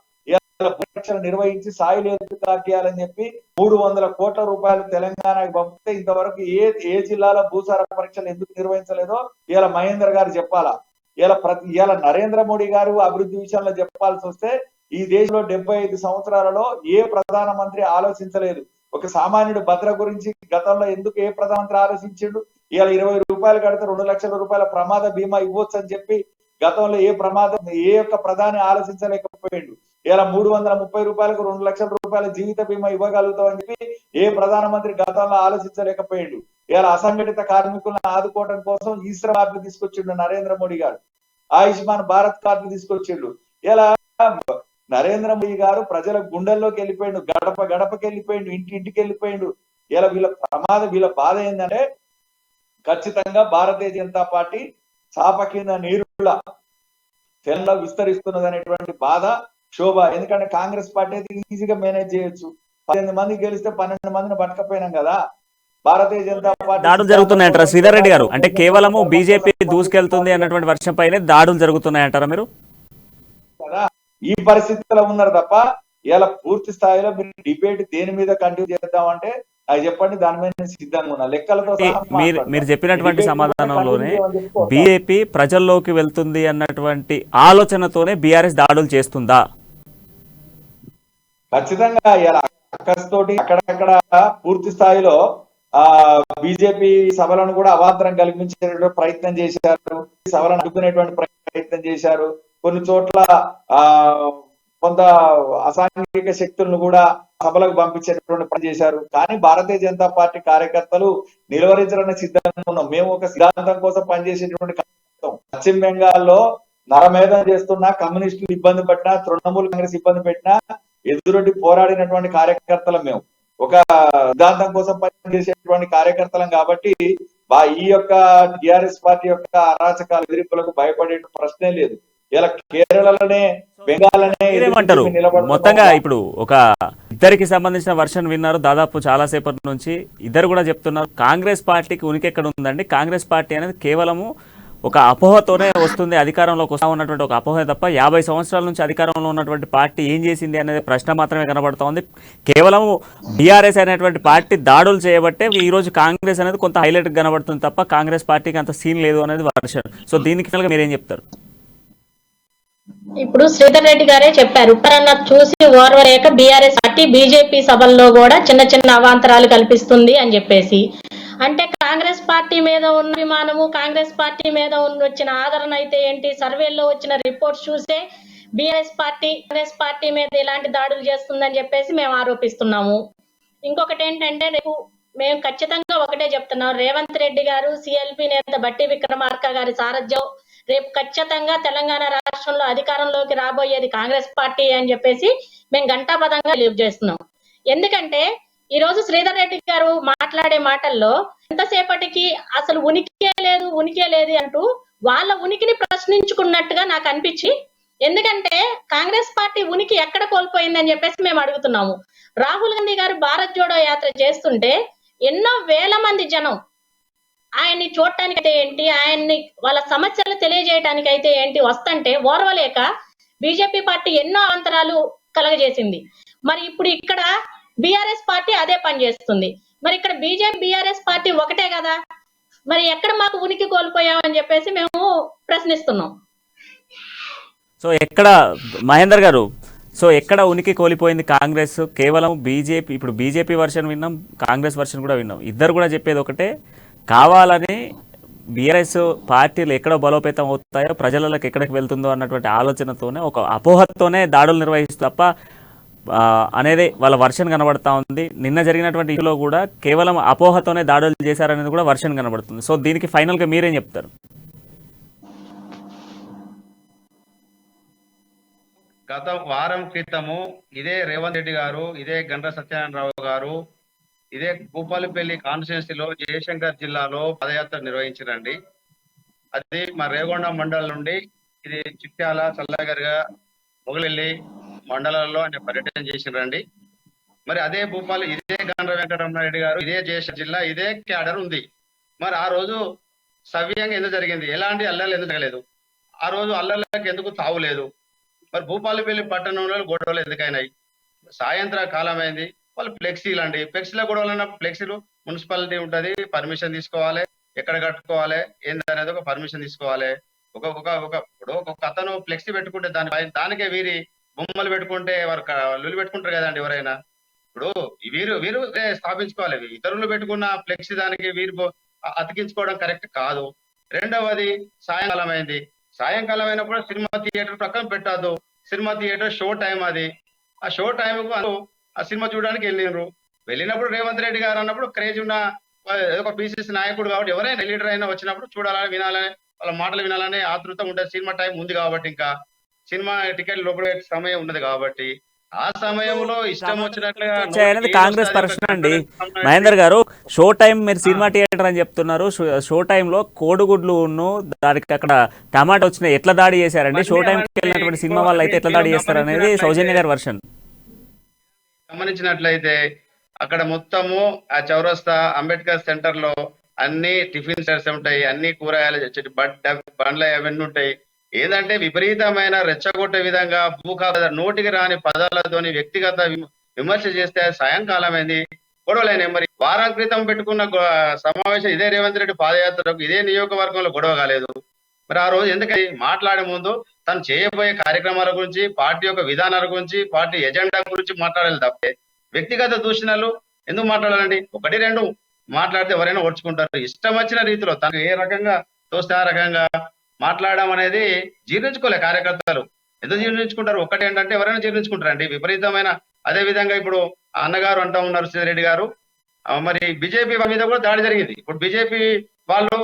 పరీక్షలు నిర్వహించి సాయిల్ హెల్త్ కార్డు చేయాలని చెప్పి 300 కోట్ల రూపాయలు తెలంగాణకి పంపితే ఇంతవరకు ఏ జిల్లాలో భూసార పరీక్షలు ఎందుకు నిర్వహించలేదో ఇలా మహేందర్ గారు చెప్పాలా. ఇలా నరేంద్ర మోడీ గారు అభివృద్ధి విషయంలో చెప్పాల్సి వస్తే ఈ దేశంలో 75 సంవత్సరాలలో ఏ ప్రధానమంత్రి ఆలోచించలేదు. ఒక సామాన్యుడు భద్ర గురించి గతంలో ఎందుకు ఏ ప్రధానమంత్రి ఆలోచించిండు? ఇలా 20 రూపాయలు కడితే 2 లక్షల రూపాయల ప్రమాద బీమా ఇవ్వచ్చు అని చెప్పి గతంలో ఏ యొక్క ప్రధాని ఆలోచించలేకపోయాడు. ఇలా 330 రూపాయలకు 2 లక్షల రూపాయల జీవిత బీమా ఇవ్వగలుగుతాం అని చెప్పి ఏ ప్రధానమంత్రి గతంలో ఆలోచించలేకపోయాడు. ఇలా అసంఘటిత కార్మికులను ఆదుకోవడం కోసం ఈశ్వర కార్డులు తీసుకొచ్చిండు నరేంద్ర మోడీ గారు, ఆయుష్మాన్ భారత్ కార్డులు తీసుకొచ్చిండు. ఇలా నరేంద్ర మోడీ గారు ప్రజల గుండెల్లోకి వెళ్ళిపోయిండు, గడప గడపకి వెళ్ళిపోయిండు, ఇంటికి వెళ్ళిపోయిండు. ఇలా వీళ్ళ బాధ ఏంటంటే ఖచ్చితంగా భారతీయ జనతా పార్టీ చాప కింద నీరులా తెలంగాణ విస్తరిస్తున్నది అనేటువంటి బాధ, శోభ. ఎందుకంటే కాంగ్రెస్ పార్టీ అయితే ఈజీగా మేనేజ్ చేయొచ్చు. 18 మంది గెలిస్తే 12 మందిని పట్టకపోయినాం కదా. భారతీయ జనతా పార్టీ దాడులు జరుగుతున్నాయంటారా శ్రీధర్ రెడ్డి గారు? అంటే కేవలము బీజేపీ దూసుకెళ్తుంది అన్నటువంటి వర్షం పైనే దాడులు జరుగుతున్నాయంటారా మీరు? కదా ఈ పరిస్థితిలో ఉన్నారు తప్ప ఇలా పూర్తి స్థాయిలో మీరు డిబేట్ దేని మీద కంటిన్యూ చేద్దామంటే అది చెప్పండి, దాని మీద నేను సిద్ధంగా ఉన్నా. లెక్కలతో మీరు చెప్పినటువంటి సమాధానంలోనే బీజేపీ ప్రజల్లోకి వెళ్తుంది అన్నటువంటి ఆలోచనతోనే బీఆర్ఎస్ దాడులు చేస్తుందా? ఖచ్చితంగా ఇలా అక్కస్తోటి అక్కడక్కడ పూర్తి స్థాయిలో బీజేపీ సభలను కూడా అవాంతరం కల్పించేటువంటి ప్రయత్నం చేశారు, సభలను అడ్డుకునేటువంటి ప్రయత్నం చేశారు. కొన్ని చోట్ల కొంత అసాంఘిక శక్తులను కూడా సభలకు పంపించేటువంటి పని చేశారు. కానీ భారతీయ జనతా పార్టీ కార్యకర్తలు నిలువరించడానికి సిద్ధంగా ఉన్నాం. మేము ఒక సిద్ధాంతం కోసం పనిచేసేటువంటి పశ్చిమ బెంగాల్లో నరమేధం చేస్తున్నా, కమ్యూనిస్టులు ఇబ్బంది పెట్టినా, తృణమూల్ కాంగ్రెస్ ఇబ్బంది పెట్టినా ఎదురొడ్డి పోరాడినటువంటి కార్యకర్తలం. మేము ఒక సిద్ధాంతం కోసం పనిచేసేటువంటి కార్యకర్తలం కాబట్టి ఈ యొక్క టిఆర్ఎస్ పార్టీ యొక్క అరాచకాల ఎదిరింపులకు భయపడే ప్రశ్నే లేదు. ఇలా కేరళలోనే బెంగాల్లోనే మొత్తంగా ఇప్పుడు ఒక ఇద్దరికి సంబంధించిన వర్షన్ విన్నారు దాదాపు చాలా సేపటి నుంచి. ఇద్దరు కూడా చెప్తున్నారు కాంగ్రెస్ పార్టీకి ఉనికి ఎక్కడ ఉందండి, కాంగ్రెస్ పార్టీ అనేది కేవలము ఒక అపోహతోనే వస్తుంది, అధికారంలోకి వస్తా ఉన్నటువంటి ఒక అపోహ తప్ప 50 సంవత్సరాల నుంచి అధికారంలో ఉన్నటువంటి పార్టీ ఏం చేసింది అనేది ప్రశ్న మాత్రమే కనబడుతూ ఉంది. కేవలం బీఆర్ఎస్ అనేటువంటి పార్టీ దాడులు చేయబట్టే ఈ రోజు కాంగ్రెస్ అనేది కొంత హైలైట్ కనబడుతుంది తప్ప కాంగ్రెస్ పార్టీకి అంత సీన్ లేదు అనేది వర్షన్. సో దీనికి మీరేం చెప్తారు? ఇప్పుడు శ్రీధర్ రెడ్డి గారే చెప్పారు, ఇప్పుడన్నా చూసి ఓర్వలేక బీఆర్ఎస్ పార్టీ బీజేపీ సభల్లో కూడా చిన్న చిన్న అవాంతరాలు కల్పిస్తుంది అని చెప్పేసి. అంటే కాంగ్రెస్ పార్టీ మీద ఉన్న అభిమానము, కాంగ్రెస్ పార్టీ మీద వచ్చిన ఆదరణ అయితే ఏంటి? సర్వేల్లో వచ్చిన రిపోర్ట్స్ చూసే బీఆర్ఎస్ పార్టీ కాంగ్రెస్ పార్టీ మీద ఇలాంటి దాడులు చేస్తుందని చెప్పేసి మేము ఆరోపిస్తున్నాము. ఇంకొకటి ఏంటంటే రేపు మేము ఖచ్చితంగా ఒకటే చెప్తున్నాం, రేవంత్ రెడ్డి గారు సిఎల్పి నేత బట్టి విక్రమార్క గారి సారథ్యం రేపు ఖచ్చితంగా తెలంగాణ రాష్ట్రంలో అధికారంలోకి రాబోయేది కాంగ్రెస్ పార్టీ అని చెప్పేసి మేము ఘంటాపథంగా లీవ్ చేస్తున్నాం. ఎందుకంటే ఈ రోజు శ్రీధర్ రెడ్డి గారు మాట్లాడే మాటల్లో ఎంతసేపటికి అసలు ఉనికే లేదు అంటూ వాళ్ళ ఉనికిని ప్రశ్నించుకున్నట్టుగా నాకు అనిపించి, ఎందుకంటే కాంగ్రెస్ పార్టీ ఉనికి ఎక్కడ కోల్పోయిందని చెప్పేసి మేము అడుగుతున్నాము. రాహుల్ గాంధీ గారు భారత్ జోడో యాత్ర చేస్తుంటే ఎన్నో వేల మంది జనం ఆయన్ని చూడటానికి అయితే ఏంటి, ఆయన్ని వాళ్ళ సమస్యలు తెలియజేయడానికి అయితే ఏంటి వస్తుంటే ఓర్వలేక బీజేపీ పార్టీ ఎన్నో అవంతరాలు కలగజేసింది. మరి ఇప్పుడు ఇక్కడ బీఆర్ఎస్ పార్టీ అదే పని చేస్తుంది. మరి ఇక్కడ బీజేపీ బీఆర్ఎస్ పార్టీ ఒకటే కదా, మరి ఎక్కడ మాకు ఉనికి కోల్పోయామని చెప్పేసి మేము ప్రశ్నిస్తున్నాం. సో ఎక్కడ మహేందర్ గారు, సో ఎక్కడ ఉనికి కోల్పోయింది కాంగ్రెస్? కేవలం బీజేపీ, ఇప్పుడు బీజేపీ వర్షన్ విన్నాం, కాంగ్రెస్ వర్షన్ కూడా విన్నాం. ఇద్దరు కూడా చెప్పేది ఒకటే, కావాలని బీఆర్ఎస్ పార్టీలు ఎక్కడ బలోపేతం అవుతాయో, ప్రజలకు ఎక్కడికి వెళ్తుందో అన్నటువంటి ఆలోచనతోనే, ఒక అపోహతోనే దాడులు నిర్వహిస్తూ తప్ప అనేది వాళ్ళ వర్షన్ కనబడతా ఉంది. నిన్న జరిగినటువంటి ఇష్యూలో కూడా కేవలం అపోహతోనే దాడులు చేశారనేది కూడా వర్షన్ కనబడుతుంది. సో దీనికి ఫైనల్గా మీరేం చెప్తారు? గత వారం క్రితము ఇదే రేవంత్ రెడ్డి గారు, ఇదే గండ్ర సత్యనారాయణరావు గారు, ఇదే భూపాలపల్లి కాన్స్టిట్యున్సీలో జయశంకర్ జిల్లాలో పదయాత్ర నిర్వహించారండి. అది మా రేగొండ మండలం నుండి ఇది చిట్యాల, చల్లగరిగా, మొగలెల్లి మండలాల్లో ఆయన పర్యటన చేసిరండి. మరి అదే భూపాలు, ఇదే గండ్ర వెంకటరమణారెడ్డి గారు, ఇదే జయశంకర్ జిల్లా, ఇదే క్యాడర్ ఉంది. మరి ఆ రోజు సవ్యంగా ఎందుకు జరిగింది? ఎలాంటి అల్లర్లు ఎందుకు జరగలేదు? ఆ రోజు అల్లర్లకు ఎందుకు తావులేదు? మరి భూపాలపల్లి పట్టణంలో గొడవలు ఎందుకైనాయి? సాయంత్ర కాలం అయింది, వాళ్ళు ఫ్లెక్సీలు అండి. ఫ్లెక్సీలో గొడవలన్న ఫ్లెక్సీలు మున్సిపాలిటీ ఉంటుంది, పర్మిషన్ తీసుకోవాలి, ఎక్కడ కట్టుకోవాలి ఏంది అనేది ఒక పర్మిషన్ తీసుకోవాలి. ఒక అతను ఫ్లెక్సీ పెట్టుకుంటే దానికే వీరి బొమ్మలు పెట్టుకుంటే వారు లులు పెట్టుకుంటారు కదండి ఎవరైనా. ఇప్పుడు వీరు స్థాపించుకోవాలి. ఇతరులు పెట్టుకున్న ఫ్లెక్సీ దానికి వీరు అతికించుకోవడం కరెక్ట్ కాదు. రెండవది సాయంకాలం అయింది. సాయంకాలం అయినప్పుడు సినిమా థియేటర్ ప్రక్కన పెట్టద్దు. సినిమా థియేటర్ షో టైం అది. ఆ షో టైం ఆ సినిమా చూడడానికి వెళ్ళినప్పుడు రేవంత్ రెడ్డి గారు అన్నప్పుడు క్రేజ్ ఉన్న ఒక పిసిసి నాయకుడు కాబట్టి ఎవరైనా లీడర్ అయినా వచ్చినప్పుడు చూడాలని, వినాలని, వాళ్ళ మాటలు వినాలని ఆతృత ఉంటుంది. సినిమా టైం ఉంది కాబట్టి, ఇంకా సినిమా టికెట్ లోపల సమయం ఉన్నది కాబట్టి ఆ సమయంలో ఇష్టం వచ్చినట్లుగా కాంగ్రెస్ ప్రశ్న అండి. మహేందర్ గారు, షో టైం మీరు సినిమా థియేటర్ అని చెప్తున్నారు. షో టైంలో కోడిగుడ్లు దానికి అక్కడ టమాటా వచ్చిన ఎట్లా దాడి చేశారండి? షో టైంకి వెళ్ళినటువంటి సినిమా వాళ్ళు అయితే ఎట్లా దాడి చేస్తారు అనేది సౌజన్య గారి వర్షన్. గమనించినట్లయితే అక్కడ మొత్తము ఆ చౌరస్తా అంబేద్కర్ సెంటర్ లో అన్ని టిఫిన్ సెంటర్స్ ఉంటాయి, అన్ని కూరగాయలు బండ్లు అవన్నీ ఉంటాయి. ఏదంటే విపరీతమైన రెచ్చగొట్టే విధంగా నోటికి రాని పదాలతోని వ్యక్తిగత విమర్శ చేస్తే సాయంకాలం అయింది, గొడవలైనాయి. మరి వారం క్రితం పెట్టుకున్న సమావేశం ఇదే రేవంత్ రెడ్డి పాదయాత్రకు ఇదే నియోజకవర్గంలో గొడవ కాలేదు. మరి ఆ రోజు ఎందుకని మాట్లాడే ముందు తను చేయబోయే కార్యక్రమాల గురించి, పార్టీ యొక్క విధానాల గురించి, పార్టీ ఎజెండా గురించి మాట్లాడాలి తప్పే వ్యక్తిగత దూషణలు ఎందుకు మాట్లాడాలండి? ఒకటి రెండు మాట్లాడితే ఎవరైనా ఓర్చుకుంటారు. ఇష్టం వచ్చిన రీతిలో తను ఏ రకంగా తోస్తే ఆ రకంగా మాట్లాడడం అనేది జీర్ణించుకోలే కార్యకర్తలు. ఎందుకు జీర్ణించుకుంటారు? ఒకటి ఏంటంటే ఎవరైనా జీర్ణించుకుంటారండి విపరీతమైన. అదే విధంగా ఇప్పుడు అన్నగారు అంటా ఉన్నారు శ్రీరెడ్డి గారు, మరి బీజేపీ మీద కూడా దాడి జరిగింది. ఇప్పుడు బీజేపీ వాళ్ళు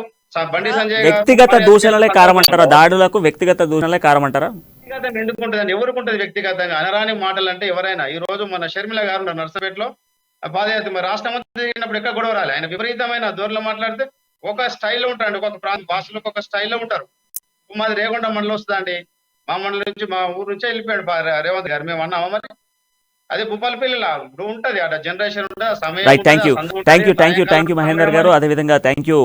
బండి సంజయ్ వ్యక్తిగత దూషణలే కారమంటారా? దాడులకు వ్యక్తిగత దూషణలే కారమంటారా? వ్యక్తిగతంగా ఎందుకుంటుందండి? ఎవరికి ఉంటుంది వ్యక్తిగతంగా? అనరాని మాటలు అంటే ఎవరైనా. ఈ రోజు మన షర్మిల గారు ఉన్నారు నర్సపేటలో పాదయాత్ర, మరి రాష్ట్రం జరిగినప్పుడు ఎక్కడ గొడవ రాలి. ఆయన విపరీతమైన దూరంలో మాట్లాడితే ఒక స్టైల్లో ఉంటారండి, ఒక్కొక్క ప్రాంత భాషలో ఒక స్టైల్లో ఉంటారు. మాది రేగొండ మండలం వస్తుందండి, మా మండలం నుంచి మా ఊరు నుంచే వెళ్ళిపోయాడు రేవంత్ గారు. మేము అన్నామా మరి? అదే భూపాలపల్లిలా ఇప్పుడు ఉంటది, అక్కడ జనరేషన్ ఉంటుంది, సమయం. థ్యాంక్ యూ మహేందర్ గారు, అదేవిధంగా థ్యాంక్ యూ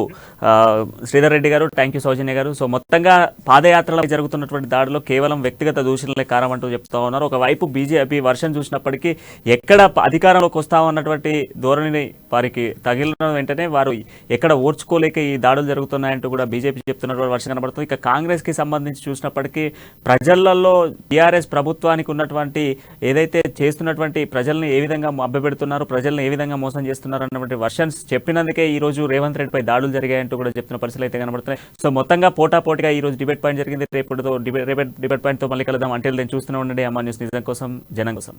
శ్రీధర్ రెడ్డి గారు, థ్యాంక్ యూ సౌజన్య గారు. సో మొత్తంగా పాదయాత్రలో జరుగుతున్నటువంటి దాడిలో కేవలం వ్యక్తిగత దూషణలే కారణం అంటూ చెప్తా ఉన్నారు. ఒకవైపు బీజేపీ వర్షన్ చూసినప్పటికీ ఎక్కడ అధికారంలోకి వస్తామన్నటువంటి ధోరణిని వారికి తగిలిన వెంటనే వారు ఎక్కడ ఓర్చుకోలేక ఈ దాడులు జరుగుతున్నాయంటూ కూడా బీజేపీ చెప్తున్నటువంటి వర్షం కనబడుతుంది. ఇక కాంగ్రెస్కి సంబంధించి చూసినప్పటికీ ప్రజలలో టీఆర్ఎస్ ప్రభుత్వానికి ఉన్నటువంటి ఏదైతే చేస్తున్న ప్రజల్ని ఏ విధంగా మభ్యపెడుతున్నారు, ప్రజల్ని ఏ విధంగా మోసం చేస్తున్నారు అన్నటువంటి వర్షన్స్ చెప్పినందుకే ఈ రోజు రేవంత్ రెడ్డిపై దాడులు జరిగాయంటూ కూడా చెప్తున్న పరిస్థితులు అయితే కనబడుతున్నాయి. సో మొత్తంగా పోటాపోటీగా ఈ రోజు డిబేట్ పాయింట్ జరిగింది. రేపటితో డిబేట్ పాయింట్తో మళ్ళీ కలుద్దాం. అంటే నేను చూస్తూనే ఉండండి అమ్మా న్యూస్, నిజం కోసం జనం కోసం.